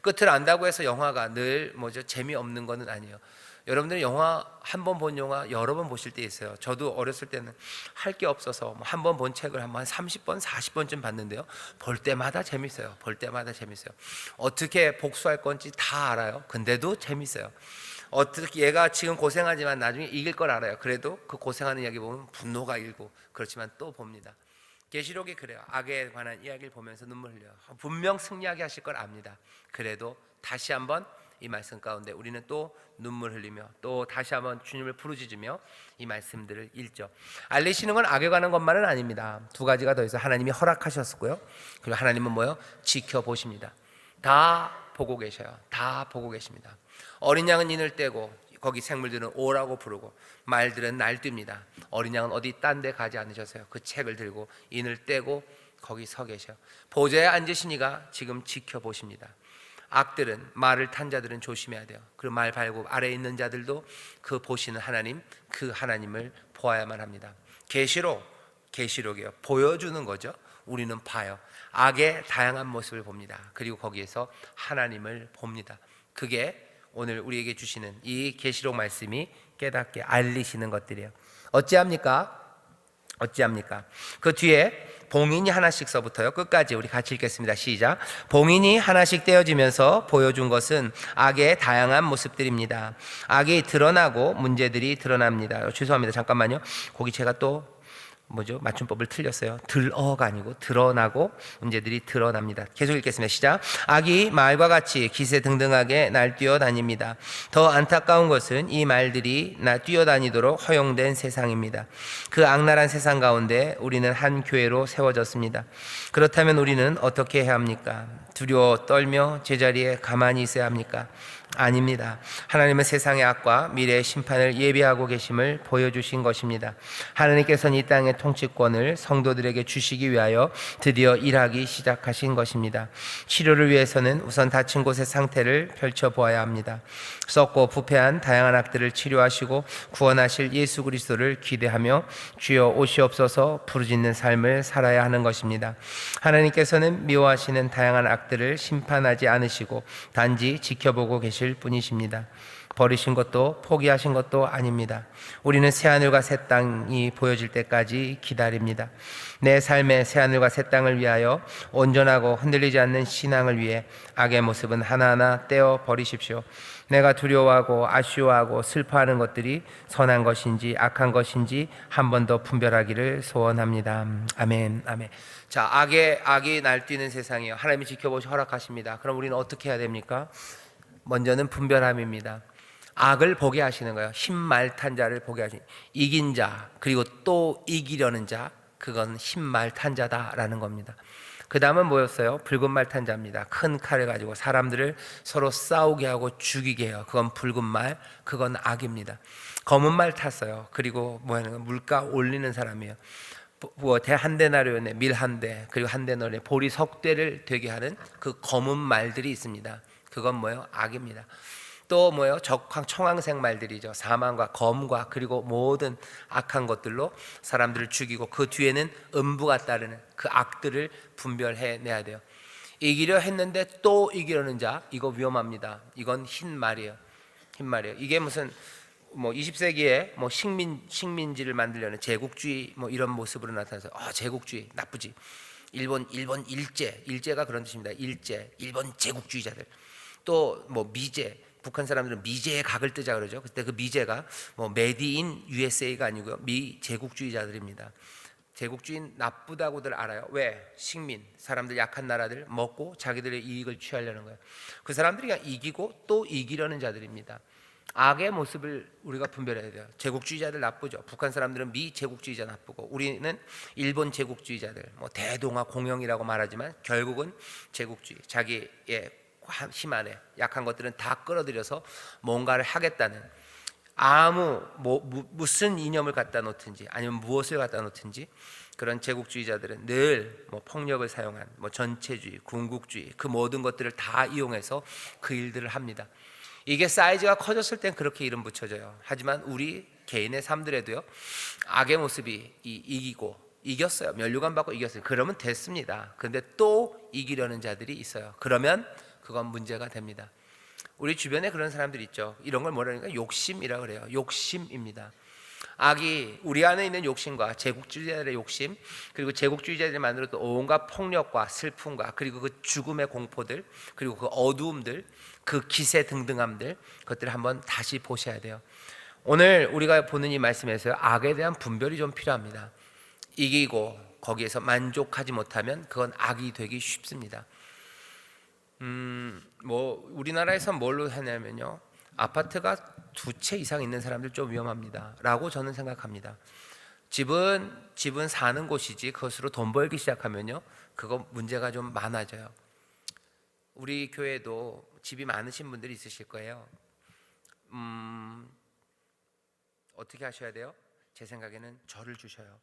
끝을 안다고 해서 영화가 늘 재미없는 것은 아니에요. 여러분들 영화 한 번 본 영화 여러 번 보실 때 있어요. 저도 어렸을 때는 할 게 없어서 한 번 본 책을 한 30번, 40번쯤 봤는데요. 볼 때마다 재밌어요. 볼 때마다 재밌어요. 어떻게 복수할 건지 다 알아요. 근데도 재밌어요. 어떻게 얘가 지금 고생하지만 나중에 이길 걸 알아요. 그래도 그 고생하는 이야기 보면 분노가 일고, 그렇지만 또 봅니다. 계시록이 그래요. 악에 관한 이야기를 보면서 눈물 흘려요. 분명 승리하게 하실 걸 압니다. 그래도 다시 한번 이 말씀 가운데 우리는 또 눈물 흘리며 또 다시 한번 주님을 부르짖으며 이 말씀들을 읽죠. 알리시는 건 악에 관한 것만은 아닙니다. 두 가지가 더 있어요. 하나님이 허락하셨고요, 그리고 하나님은 지켜보십니다. 다 보고 계셔요. 다 보고 계십니다. 어린 양은 인을 떼고 거기 생물들은 오라고 부르고 말들은 날뜁니다. 어린 양은 어디 딴 데 가지 않으셔서요. 그 책을 들고 인을 떼고 거기 서 계셔. 보좌에 앉으신 이가 지금 지켜보십니다. 악들은, 말을 탄 자들은 조심해야 돼요. 그 말 발굽 아래에 있는 자들도 그 보시는 하나님, 그 하나님을 보아야만 합니다. 계시록이요, 보여주는 거죠. 우리는 봐요. 악의 다양한 모습을 봅니다. 그리고 거기에서 하나님을 봅니다. 그게 오늘 우리에게 주시는 이 계시록 말씀이 깨닫게 알리시는 것들이에요. 어찌합니까? 그 뒤에 봉인이 하나씩서부터요 끝까지 우리 같이 읽겠습니다. 시작. 봉인이 하나씩 떼어지면서 보여준 것은 악의 다양한 모습들입니다. 악이 드러나고 문제들이 드러납니다. 죄송합니다. 잠깐만요. 거기 제가 또 맞춤법을 틀렸어요. 들어가 아니고 드러나고 문제들이 드러납니다. 계속 읽겠습니다. 시작. 악이 말과 같이 기세등등하게 날뛰어 다닙니다. 더 안타까운 것은 이 말들이 뛰어다니도록 허용된 세상입니다. 그 악랄한 세상 가운데 우리는 한 교회로 세워졌습니다. 그렇다면 우리는 어떻게 해야 합니까? 두려워 떨며 제자리에 가만히 있어야 합니까? 아닙니다. 하나님은 세상의 악과 미래의 심판을 예비하고 계심을 보여주신 것입니다. 하나님께서는 이 땅의 통치권을 성도들에게 주시기 위하여 드디어 일하기 시작하신 것입니다. 치료를 위해서는 우선 다친 곳의 상태를 펼쳐보아야 합니다. 썩고 부패한 다양한 악들을 치료하시고 구원하실 예수 그리스도를 기대하며 주여 오시옵소서 부르짖는 삶을 살아야 하는 것입니다. 하나님께서는 미워하시는 다양한 악들을 심판하지 않으시고 단지 지켜보고 계실 뿐이십니다. 버리신 것도 포기하신 것도 아닙니다. 우리는 새하늘과 새 땅이 보여질 때까지 기다립니다. 내 삶의 새하늘과 새 땅을 위하여 온전하고 흔들리지 않는 신앙을 위해 악의 모습은 하나하나 떼어 버리십시오. 내가 두려워하고 아쉬워하고 슬퍼하는 것들이 선한 것인지 악한 것인지 한 번 더 분별하기를 소원합니다. 아멘. 아멘. 자, 악이 날뛰는 세상이에요. 하나님이 지켜보시 허락하십니다. 그럼 우리는 어떻게 해야 됩니까? 먼저는 분별함입니다. 악을 보게 하시는 거예요. 힘말탄 자를 보게 하시는, 이긴 자 그리고 또 이기려는 자, 그건 힘말탄 자다라는 겁니다. 그 다음은 뭐였어요? 붉은 말 탄 자입니다. 큰 칼을 가지고 사람들을 서로 싸우게 하고 죽이게 해요. 그건 붉은 말, 그건 악입니다. 검은 말 탔어요. 그리고 물가 올리는 사람이에요. 한 데나리온에 밀 한 대, 그리고 한 데나리온에 보리 석 대를 되게 하는 그 검은 말들이 있습니다. 그건 뭐예요? 악입니다. 또 뭐예요? 청황색 말들이죠. 사망과 검과 그리고 모든 악한 것들로 사람들을 죽이고 그 뒤에는 음부가 따르는 그 악들을 분별해내야 돼요. 이기려 했는데 또 이기려는 자, 이거 위험합니다. 이건 흰 말이에요. 이게 무슨 20세기에 식민지를 만들려는 제국주의 이런 모습으로 나타나서 제국주의 나쁘지. 일본 일제가 그런 뜻입니다. 일본 제국주의자들. 또 미제, 북한 사람들은 미제의 각을 뜨자 그러죠. 그때 그 미제가 메디인 USA가 아니고요, 미 제국주의자들입니다. 제국주의는 나쁘다고들 알아요. 왜? 식민, 사람들 약한 나라들 먹고 자기들의 이익을 취하려는 거예요. 그 사람들이 그냥 이기고 또 이기려는 자들입니다. 악의 모습을 우리가 분별해야 돼요. 제국주의자들 나쁘죠. 북한 사람들은 미 제국주의자 나쁘고, 우리는 일본 제국주의자들, 대동아 공영이라고 말하지만 결국은 제국주의, 자기의 힘 안에 약한 것들은 다 끌어들여서 뭔가를 하겠다는, 무슨 이념을 갖다 놓든지 아니면 무엇을 갖다 놓든지 그런 제국주의자들은 늘 폭력을 사용한 전체주의, 군국주의, 그 모든 것들을 다 이용해서 그 일들을 합니다. 이게 사이즈가 커졌을 땐 그렇게 이름 붙여져요. 하지만 우리 개인의 삶들에도요, 악의 모습이 이겼어요. 면류관 받고 이겼어요. 그러면 됐습니다. 그런데 또 이기려는 자들이 있어요. 그러면 그건 문제가 됩니다. 우리 주변에 그런 사람들이 있죠. 이런 걸 뭐라 하니까 욕심이라고 그래요. 욕심입니다. 악이 우리 안에 있는 욕심과 제국주의자들의 욕심, 그리고 제국주의자들이 만들었던 온갖 폭력과 슬픔과 그리고 그 죽음의 공포들, 그리고 그 어두움들, 그 기세등등함들, 그것들을 한번 다시 보셔야 돼요. 오늘 우리가 보는 이 말씀에서 악에 대한 분별이 좀 필요합니다. 이기고 거기에서 만족하지 못하면 그건 악이 되기 쉽습니다. 우리나라에서 뭘로 하냐면요, 아파트가 2채 이상 있는 사람들 좀 위험합니다 라고 저는 생각합니다. 집은 사는 곳이지 그것으로 돈 벌기 시작하면요, 그거 문제가 좀 많아져요. 우리 교회도 집이 많으신 분들이 있으실 거예요. 어떻게 하셔야 돼요? 제 생각에는 저를 주셔요.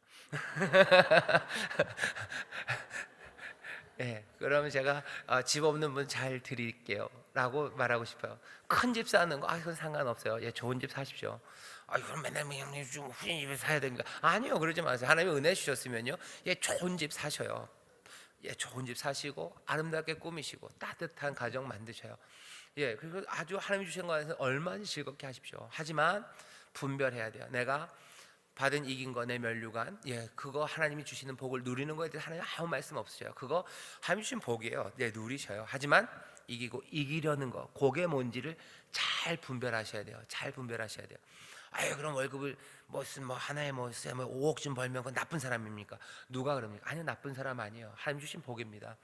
네, 그러면 제가 집 없는 분 잘 드릴게요 라고 말하고 싶어요. 큰 집 사는 거 그건 상관없어요. 좋은 집 사십시오. 그럼 맨날 좀 후진 집에 사야 됩니까? 아니요, 그러지 마세요. 하나님이 은혜 주셨으면요, 좋은 집 사셔요. 좋은 집 사시고 아름답게 꾸미시고 따뜻한 가정 만드셔요. 예, 그리고 아주 하나님이 주신 것에서 얼마든지 즐겁게 하십시오. 하지만 분별해야 돼요. 내가 받은 이긴 거, 내 면류관, 예, 그거 하나님이 주시는 복을 누리는 거에 대해서 하나님 아무 말씀 없으셔요. 그거 하나님 주신 복이에요. 네, 누리셔요. 하지만 이기고 이기려는 거, 그게 뭔지를 잘 분별하셔야 돼요. 잘 분별하셔야 돼요. 아유, 그럼 월급을 무슨 뭐 하나에 뭐 5억쯤 벌면 그건 나쁜 사람입니까? 누가 그럽니까? 아니요, 나쁜 사람 아니에요. 하나님 주신 복입니다.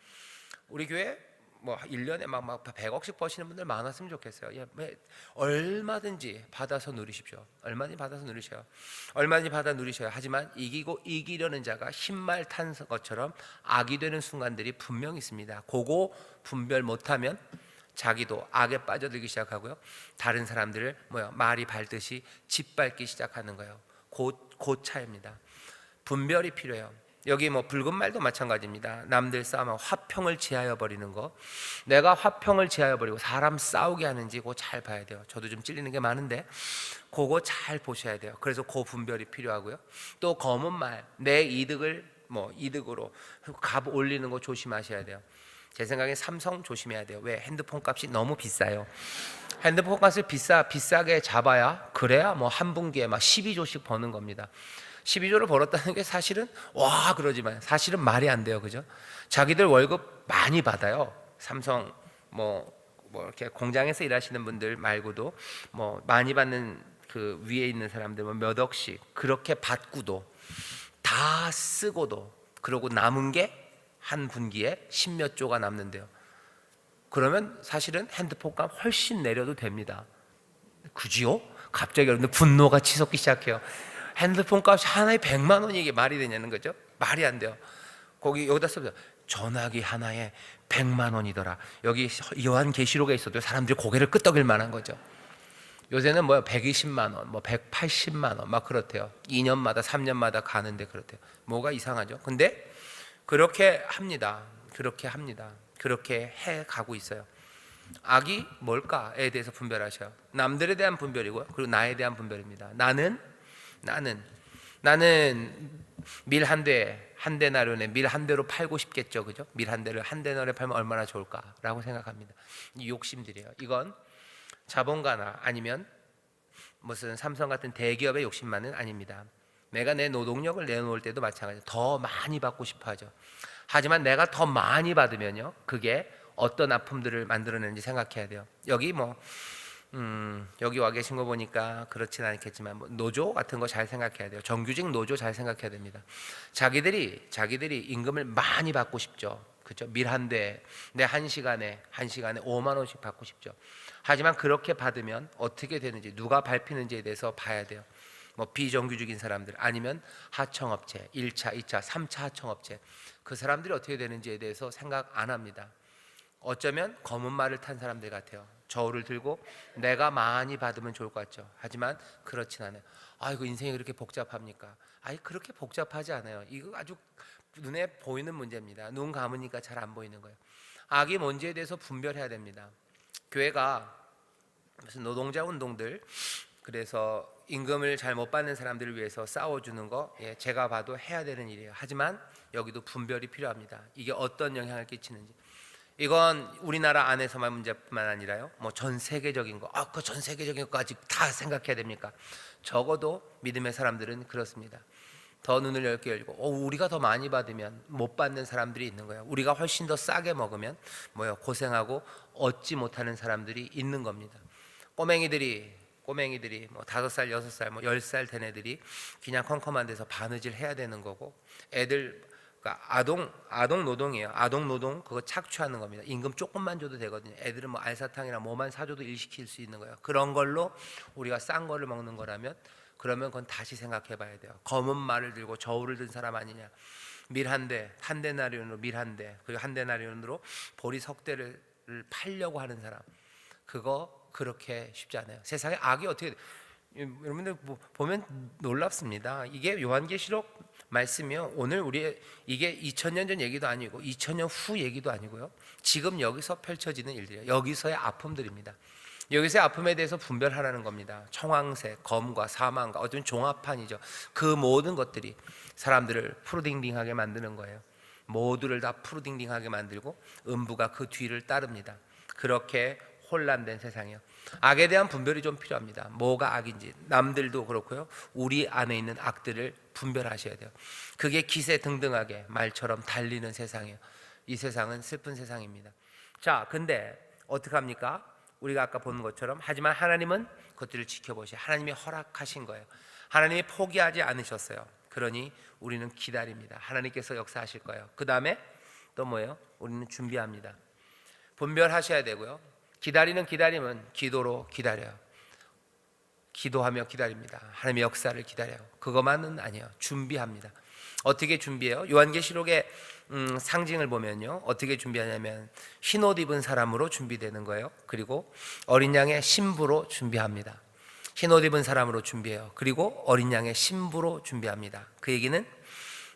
우리 교회 뭐 1년에 막 100억씩 버시는 분들 많았으면 좋겠어요. 예, 얼마든지 받아서 누리십시오. 얼마든지 받아서 누리셔요. 얼마든지 받아 누리셔요. 하지만 이기고 이기려는 자가 흰말 탄 것처럼 악이 되는 순간들이 분명히 있습니다. 그거 분별 못하면 자기도 악에 빠져들기 시작하고요. 다른 사람들을 말이 밟듯이 짓밟기 시작하는 거예요. 그 차이입니다. 분별이 필요해요. 여기 붉은 말도 마찬가지입니다. 남들 싸움하고 화평을 제하여 버리는 거. 내가 화평을 제하여 버리고 사람 싸우게 하는지 그거 잘 봐야 돼요. 저도 좀 찔리는 게 많은데 그거 잘 보셔야 돼요. 그래서 그 분별이 필요하고요. 또 검은 말, 내 이득을 이득으로 값 올리는 거 조심하셔야 돼요. 제 생각에 삼성 조심해야 돼요. 왜? 핸드폰 값이 너무 비싸요. 핸드폰 값을 비싸게 잡아야, 그래야 한 분기에 12조씩 버는 겁니다. 12조를 벌었다는 게 사실은 와 그러지만 사실은 말이 안 돼요. 그죠? 자기들 월급 많이 받아요. 삼성 이렇게 공장에서 일하시는 분들 말고도 많이 받는 그 위에 있는 사람들 몇 억씩 그렇게 받고도 다 쓰고도 그러고 남은 게 한 분기에 10몇 조가 남는데요. 그러면 사실은 핸드폰 값 훨씬 내려도 됩니다. 그지요? 갑자기 여러분들 분노가 치솟기 시작해요. 핸드폰 값이 하나에 100만 원이 이게 말이 되냐는 거죠. 말이 안 돼요. 여기다 써보세요. 전화기 하나에 100만 원이더라. 여기 요한계시록에 있어도 사람들이 고개를 끄덕일 만한 거죠. 요새는 120만 원, 180만 원 막 그렇대요. 2년마다 3년마다 가는데 그렇대요. 뭐가 이상하죠? 근데 그렇게 합니다. 그렇게 해 가고 있어요. 악이 뭘까에 대해서 분별하셔요. 남들에 대한 분별이고요. 그리고 나에 대한 분별입니다. 나는 밀 한 데나리온에 밀 한 대로 팔고 싶겠죠. 그죠? 밀 한 대를 한 데나리온에 팔면 얼마나 좋을까라고 생각합니다. 이 욕심들이에요. 이건 자본가나 아니면 무슨 삼성 같은 대기업의 욕심만은 아닙니다. 내가 내 노동력을 내놓을 때도 마찬가지예요. 더 많이 받고 싶어 하죠. 하지만 내가 더 많이 받으면요, 그게 어떤 아픔들을 만들어내는지 생각해야 돼요. 여기 여기 와 계신 거 보니까 그렇진 않겠지만 노조 같은 거 잘 생각해야 돼요. 정규직 노조 잘 생각해야 됩니다. 자기들이 임금을 많이 받고 싶죠. 그렇죠? 밀 한 대, 내 한 시간에 5만 원씩 받고 싶죠. 하지만 그렇게 받으면 어떻게 되는지, 누가 밟히는지에 대해서 봐야 돼요. 비정규직인 사람들 아니면 하청업체 1차, 2차, 3차 하청업체 그 사람들이 어떻게 되는지에 대해서 생각 안 합니다. 어쩌면 검은 말을 탄 사람들 같아요. 저울을 들고 내가 많이 받으면 좋을 것 같죠. 하지만 그렇진 않아요. 아이고 인생이 그렇게 복잡합니까? 그렇게 복잡하지 않아요. 이거 아주 눈에 보이는 문제입니다. 눈 감으니까 잘 안 보이는 거예요. 악이 뭔지에 대해서 분별해야 됩니다. 교회가 무슨 노동자 운동들, 그래서 임금을 잘 못 받는 사람들을 위해서 싸워주는 거, 제가 봐도 해야 되는 일이에요. 하지만 여기도 분별이 필요합니다. 이게 어떤 영향을 끼치는지. 이건 우리나라 안에서만 문제뿐만 아니라요, 전 세계적인 거, 그 전 세계적인 것까지 다 생각해야 됩니까? 적어도 믿음의 사람들은 그렇습니다. 더 눈을 넓게 열고, 우리가 더 많이 받으면 못 받는 사람들이 있는 거예요. 우리가 훨씬 더 싸게 먹으면 고생하고 얻지 못하는 사람들이 있는 겁니다. 꼬맹이들이 5살, 6살, 10살 된 애들이 그냥 컴컴한 데서 바느질 해야 되는 거고, 애들 그러니까 아동 노동이에요. 아동 노동 그거 착취하는 겁니다. 임금 조금만 줘도 되거든요. 애들은 알사탕이나 뭐만 사줘도 일시킬 수 있는 거예요. 그런 걸로 우리가 싼 거를 먹는 거라면, 그러면 그건 다시 생각해 봐야 돼요. 검은 말을 들고 저울을 든 사람 아니냐. 밀 한 데나리온으로 밀 한 대, 그리고 한 데나리온으로 보리 석대를 팔려고 하는 사람, 그거 그렇게 쉽지 않아요. 세상에 악이 어떻게, 여러분들 보면 놀랍습니다. 이게 요한계시록 말씀이요, 오늘 이게 2000년 전 얘기도 아니고 2000년 후 얘기도 아니고요, 지금 여기서 펼쳐지는 일들이에요. 여기서의 아픔들입니다. 여기서의 아픔에 대해서 분별하라는 겁니다. 청황색, 검과 사망과 어떤 종합판이죠. 그 모든 것들이 사람들을 푸르딩딩하게 만드는 거예요. 모두를 다 푸르딩딩하게 만들고 음부가 그 뒤를 따릅니다. 그렇게 혼란된 세상이에요. 악에 대한 분별이 좀 필요합니다. 뭐가 악인지 남들도 그렇고요, 우리 안에 있는 악들을 분별하셔야 돼요. 그게 기세등등하게 말처럼 달리는 세상이에요. 이 세상은 슬픈 세상입니다. 자, 근데 어떡합니까? 우리가 아까 본 것처럼, 하지만 하나님은 그것들을 지켜보시고 하나님이 허락하신 거예요. 하나님이 포기하지 않으셨어요. 그러니 우리는 기다립니다. 하나님께서 역사하실 거예요. 그 다음에 또 뭐예요? 우리는 준비합니다. 분별하셔야 되고요, 기다리는 기다림은 기도로 기다려요. 기도하며 기다립니다. 하나님의 역사를 기다려요. 그것만은 아니에요. 준비합니다. 어떻게 준비해요? 요한계시록의 상징을 보면요, 어떻게 준비하냐면 흰 옷 입은 사람으로 준비되는 거예요. 그리고 어린 양의 신부로 준비합니다. 흰 옷 입은 사람으로 준비해요. 그리고 어린 양의 신부로 준비합니다. 그 얘기는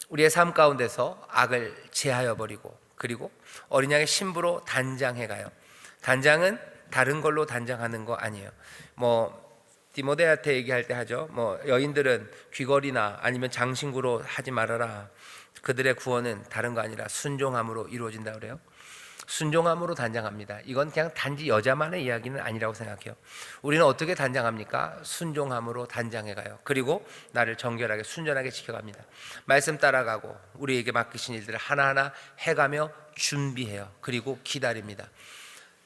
우리의 삶 가운데서 악을 제하여 버리고, 그리고 어린 양의 신부로 단장해 가요. 단장은 다른 걸로 단장하는 거 아니에요. 디모데한테 얘기할 때 하죠. 여인들은 귀걸이나 아니면 장신구로 하지 말아라. 그들의 구원은 다른 거 아니라 순종함으로 이루어진다 그래요. 순종함으로 단장합니다. 이건 그냥 단지 여자만의 이야기는 아니라고 생각해요. 우리는 어떻게 단장합니까? 순종함으로 단장해 가요. 그리고 나를 정결하게 순전하게 지켜갑니다. 말씀 따라가고 우리에게 맡기신 일들을 하나하나 해가며 준비해요. 그리고 기다립니다.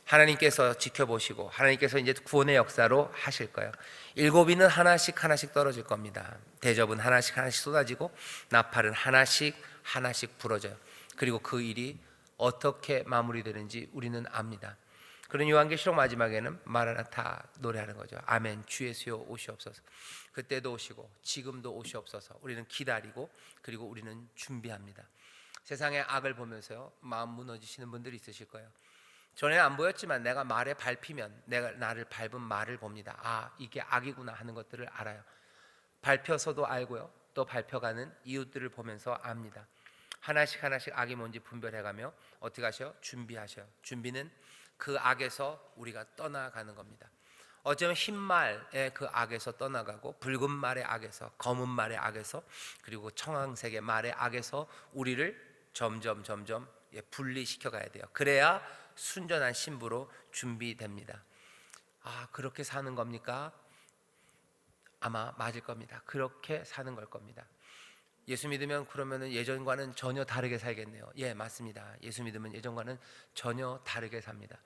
하나님께서 지켜보시고 하나님께서 이제 구원의 역사로 하실 거예요. 일곱이는 하나씩 하나씩 떨어질 겁니다. 대접은 하나씩 하나씩 쏟아지고 나팔은 하나씩 하나씩 부러져요. 그리고 그 일이 어떻게 마무리되는지 우리는 압니다. 그런 요한계시록 마지막에는 마라나타 노래하는 거죠. 아멘, 주 예수여 오시옵소서. 그때도 오시고 지금도 오시옵소서. 우리는 기다리고 그리고 우리는 준비합니다. 세상의 악을 보면서요, 마음 무너지시는 분들이 있으실 거예요. 전에 안 보였지만 내가 말에 밟히면 내가 나를 밟은 말을 봅니다. 아, 이게 악이구나 하는 것들을 알아요. 밟혀서도 알고요, 또 밟혀가는 이웃들을 보면서 압니다. 하나씩 하나씩 악이 뭔지 분별해가며 어떻게 하셔요? 준비하셔요. 준비는 그 악에서 우리가 떠나가는 겁니다. 어쩌면 흰 말의 그 악에서 떠나가고 붉은 말의 악에서, 검은 말의 악에서, 그리고 청황색의 말의 악에서 우리를 점점 분리시켜 가야 돼요. 그래야 순전한 신부로 준비됩니다. 아, 그렇게 사는 겁니까? 아마 맞을 겁니다. 그렇게 사는 걸 겁니다. 예수 믿으면 그러면은 예전과는 전혀 다르게 살겠네요. 예, 맞습니다. 예수 믿으면 예전과는 전혀 다르게 삽니다.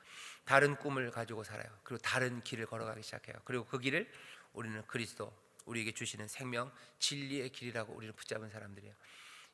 다른 꿈을 가지고 살아요. 그리고 다른 길을 걸어가기 시작해요. 그리고 그 길을 우리는 그리스도, 우리에게 주시는 생명, 진리의 길이라고 우리를 붙잡은 사람들이에요.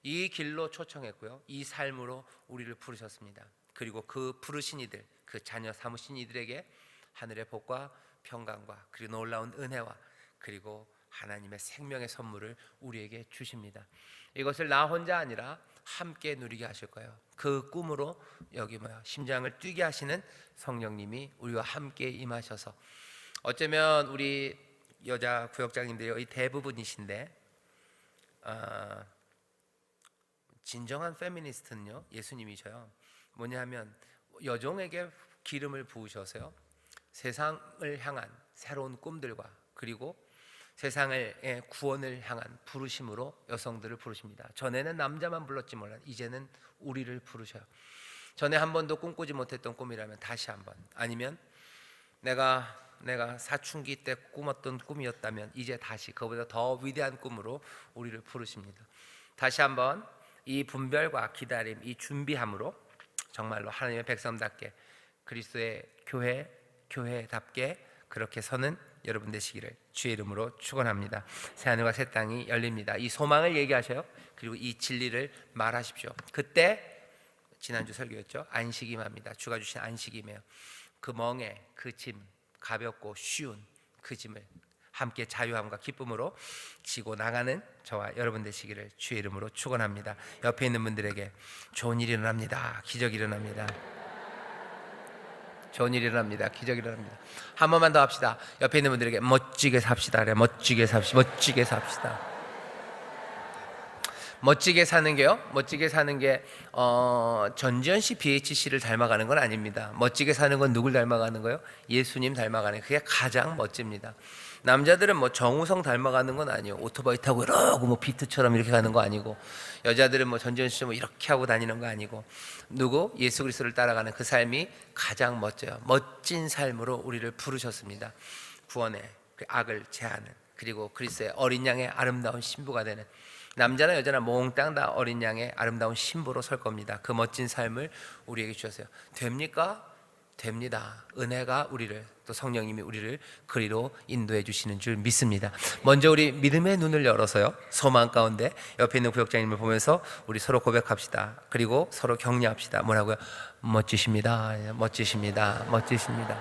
이 길로 초청했고요, 이 삶으로 우리를 부르셨습니다. 그리고 그 부르신 이들, 그 자녀 삼으신 이들에게 하늘의 복과 평강과 그리고 놀라운 은혜와 그리고 하나님의 생명의 선물을 우리에게 주십니다. 이것을 나 혼자 아니라 함께 누리게 하실 거예요. 그 꿈으로 여기 심장을 뛰게 하시는 성령님이 우리와 함께 임하셔서, 어쩌면 우리 여자 구역장님들이 거의 대부분이신데, 진정한 페미니스트는요, 예수님이셔요. 뭐냐 하면 여종에게 기름을 부으셔서요, 세상을 향한 새로운 꿈들과 그리고 세상의 구원을 향한 부르심으로 여성들을 부르십니다. 전에는 남자만 불렀지 몰라 이제는 우리를 부르셔요. 전에 한 번도 꿈꾸지 못했던 꿈이라면 다시 한번, 아니면 내가 사춘기 때 꿈었던 꿈이었다면 이제 다시 그보다 더 위대한 꿈으로 우리를 부르십니다. 다시 한번 이 분별과 기다림, 이 준비함으로 정말로 하나님의 백성답게 그리스도의 교회답게 그렇게 서는 여러분 되시기를 주의 이름으로 축원합니다. 새하늘과 새 땅이 열립니다. 이 소망을 얘기하셔요. 그리고 이 진리를 말하십시오. 그때 지난주 설교였죠. 안식임합니다. 주가 주신 안식임이에요. 그 멍에 그 짐, 가볍고 쉬운 그 짐을 함께 자유함과 기쁨으로 지고 나가는 저와 여러분 되시기를 주의 이름으로 축원합니다. 옆에 있는 분들에게 좋은 일이 일어납니다. 기적이 일어납니다. 좋은 일이 일어납니다. 기적이 일어납니다. 한 번만 더 합시다. 옆에 있는 분들에게 멋지게 삽시다. 그래, 멋지게 삽시다. 멋지게 삽시다. 멋지게 사는 게요, 멋지게 사는 게 전지현 씨, BHC를 닮아가는 건 아닙니다. 멋지게 사는 건 누굴 닮아가는 거예요? 예수님 닮아가는, 그게 가장 멋집니다. 남자들은 뭐 정우성 닮아가는 건 아니에요. 오토바이 타고 이러고 뭐 비트처럼 이렇게 가는 거 아니고, 여자들은 뭐 전지현 씨뭐 이렇게 하고 다니는 거 아니고, 누구? 예수 그리스도를 따라가는 그 삶이 가장 멋져요. 멋진 삶으로 우리를 부르셨습니다. 구원의 그 악을 제하는, 그리고 그리스도의 어린 양의 아름다운 신부가 되는, 남자나 여자나 몽땅 다 어린 양의 아름다운 신부로 설 겁니다. 그 멋진 삶을 우리에게 주셨어요. 됩니까? 됩니다. 은혜가 우리를, 또 성령님이 우리를 그리로 인도해 주시는 줄 믿습니다. 먼저 우리 믿음의 눈을 열어서요, 소망 가운데 옆에 있는 구역장님을 보면서 우리 서로 고백합시다. 그리고 서로 격려합시다. 뭐라고요? 멋지십니다. 멋지십니다. 멋지십니다.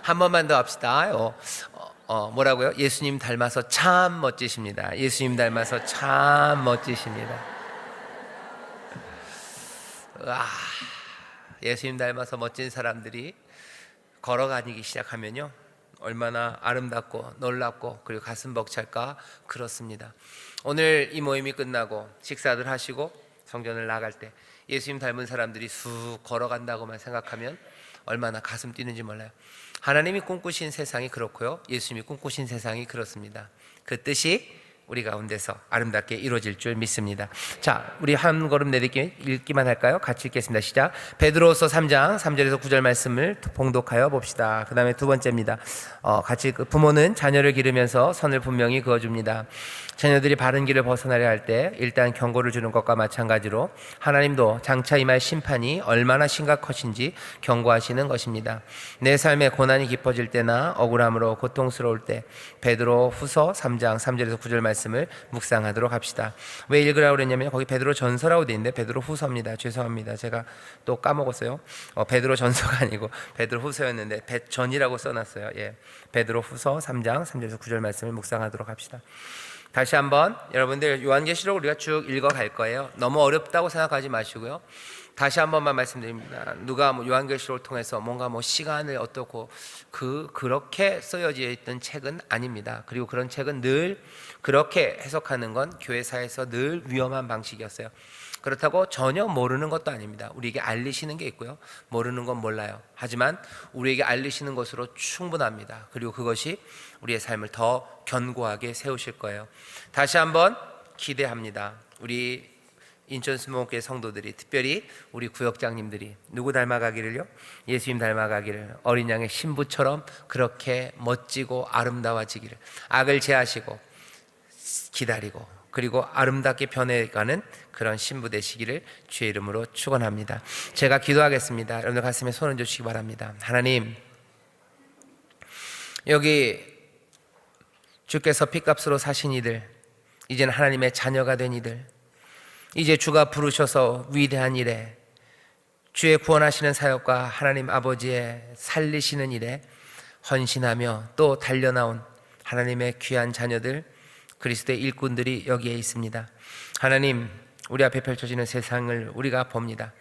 한 번만 더 합시다. 뭐라고요? 예수님 닮아서 참 멋지십니다. 예수님 닮아서 참 멋지십니다. 예수님 닮아서 멋진 사람들이 걸어다니기 시작하면요, 얼마나 아름답고 놀랍고 그리고 가슴 벅찰까. 그렇습니다. 오늘 이 모임이 끝나고 식사들 하시고 성전을 나갈 때 예수님 닮은 사람들이 쑥 걸어간다고만 생각하면 얼마나 가슴 뛰는지 몰라요. 하나님이 꿈꾸신 세상이 그렇고요, 예수님이 꿈꾸신 세상이 그렇습니다. 그 뜻이 우리 가운데서 아름답게 이루어질 줄 믿습니다. 자, 우리 한 걸음 내딛기 읽기만 할까요? 같이 읽겠습니다. 시작. 베드로후서 3장 3절에서 9절 말씀을 봉독하여 봅시다. 그 다음에 두 번째입니다. 같이 부모는 자녀를 기르면서 선을 분명히 그어줍니다. 자녀들이 바른 길을 벗어나려 할 때 일단 경고를 주는 것과 마찬가지로 하나님도 장차 임할 심판이 얼마나 심각하신지 경고하시는 것입니다. 내 삶에 고난이 깊어질 때나 억울함으로 고통스러울 때 베드로후서 3장 3절에서 9절 말씀을 묵상하도록 합시다. 왜 읽으라고 그랬냐면 거기 베드로 전서라고 돼 있는데 베드로 후서입니다. 죄송합니다. 제가 또 까먹었어요. 베드로 전서가 아니고 베드로 후서였는데 전이라고 써놨어요. 예, 베드로 후서 3장 3절에서 9절 말씀을 묵상하도록 합시다. 다시 한번 여러분들 요한계시록을 우리가 쭉 읽어갈 거예요. 너무 어렵다고 생각하지 마시고요, 다시 한 번만 말씀드립니다. 누가 요한계시록을 통해서 뭔가 시간을 어떻고 그렇게 쓰여져 있던 책은 아닙니다. 그리고 그런 책은 늘 그렇게 해석하는 건 교회사에서 늘 위험한 방식이었어요. 그렇다고 전혀 모르는 것도 아닙니다. 우리에게 알리시는 게 있고요, 모르는 건 몰라요. 하지만 우리에게 알리시는 것으로 충분합니다. 그리고 그것이 우리의 삶을 더 견고하게 세우실 거예요. 다시 한번 기대합니다. 우리 인천 수목교회 성도들이, 특별히 우리 구역장님들이 누구 닮아가기를요? 예수님 닮아가기를, 어린 양의 신부처럼 그렇게 멋지고 아름다워지기를, 악을 제하시고 기다리고 그리고 아름답게 변해가는 그런 신부 되시기를 주의 이름으로 축원합니다. 제가 기도하겠습니다. 여러분들 가슴에 손을 주시기 바랍니다. 하나님, 여기 주께서 핏값으로 사신 이들, 이제는 하나님의 자녀가 된 이들, 이제 주가 부르셔서 위대한 일에, 주의 구원하시는 사역과 하나님 아버지의 살리시는 일에 헌신하며 또 달려나온 하나님의 귀한 자녀들, 그리스도의 일꾼들이 여기에 있습니다. 하나님, 우리 앞에 펼쳐지는 세상을 우리가 봅니다.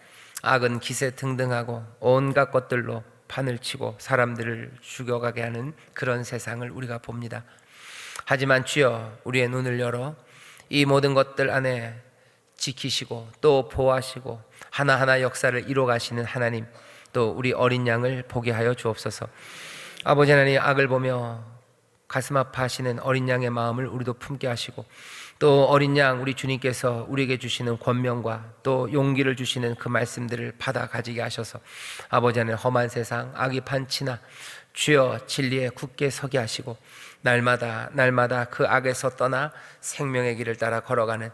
악은 기세등등하고 온갖 것들로 판을 치고 사람들을 죽여가게 하는 그런 세상을 우리가 봅니다. 하지만 주여, 우리의 눈을 열어 이 모든 것들 안에 지키시고 또 보호하시고 하나하나 역사를 이루어가시는 하나님, 또 우리 어린 양을 보게 하여 주옵소서. 아버지 하나님, 악을 보며 가슴 아파하시는 어린 양의 마음을 우리도 품게 하시고, 또 어린 양 우리 주님께서 우리에게 주시는 권명과 또 용기를 주시는 그 말씀들을 받아 가지게 하셔서 아버지 하나님, 험한 세상 악이 판치나 주여 진리에 굳게 서게 하시고 날마다 그 악에서 떠나 생명의 길을 따라 걸어가는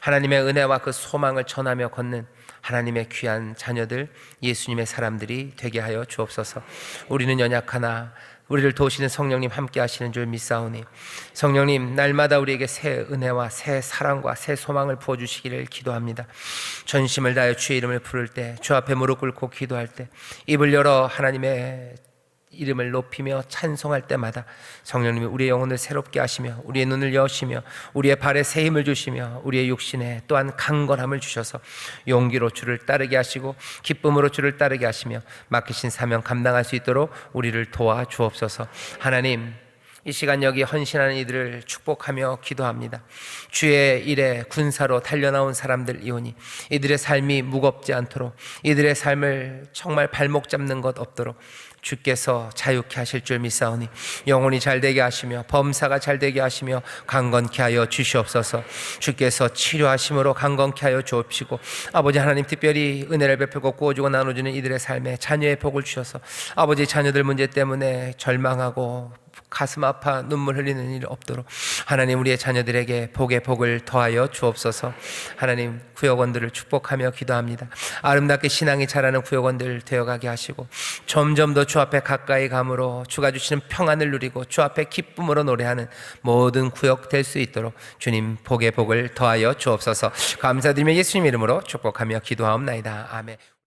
하나님의 은혜와 그 소망을 전하며 걷는 하나님의 귀한 자녀들, 예수님의 사람들이 되게 하여 주옵소서. 우리는 연약하나 우리를 도우시는 성령님 함께 하시는 줄 믿사오니, 성령님 날마다 우리에게 새 은혜와 새 사랑과 새 소망을 부어주시기를 기도합니다. 전심을 다하여 주의 이름을 부를 때, 주 앞에 무릎 꿇고 기도할 때, 입을 열어 하나님의 이름을 높이며 찬송할 때마다 성령님이 우리의 영혼을 새롭게 하시며 우리의 눈을 여시며 우리의 발에 새 힘을 주시며 우리의 육신에 또한 강건함을 주셔서 용기로 주를 따르게 하시고 기쁨으로 주를 따르게 하시며 맡기신 사명 감당할 수 있도록 우리를 도와 주옵소서. 하나님, 이 시간 여기 헌신하는 이들을 축복하며 기도합니다. 주의 일에 군사로 달려나온 사람들이오니 이들의 삶이 무겁지 않도록, 이들의 삶을 정말 발목 잡는 것 없도록 주께서 자유케 하실 줄 믿사오니 영혼이 잘되게 하시며 범사가 잘되게 하시며 강건케 하여 주시옵소서. 주께서 치료하심으로 강건케 하여 주옵시고, 아버지 하나님 특별히 은혜를 베풀고 구워주고 나눠주는 이들의 삶에 자녀의 복을 주셔서 아버지 자녀들 문제 때문에 절망하고 가슴 아파 눈물 흘리는 일 없도록 하나님 우리의 자녀들에게 복의 복을 더하여 주옵소서. 하나님 구역원들을 축복하며 기도합니다. 아름답게 신앙이 자라는 구역원들 되어가게 하시고 점점 더 주 앞에 가까이 감으로 주가 주시는 평안을 누리고 주 앞에 기쁨으로 노래하는 모든 구역 될 수 있도록 주님 복의 복을 더하여 주옵소서. 감사드리며 예수님 이름으로 축복하며 기도하옵나이다. 아멘.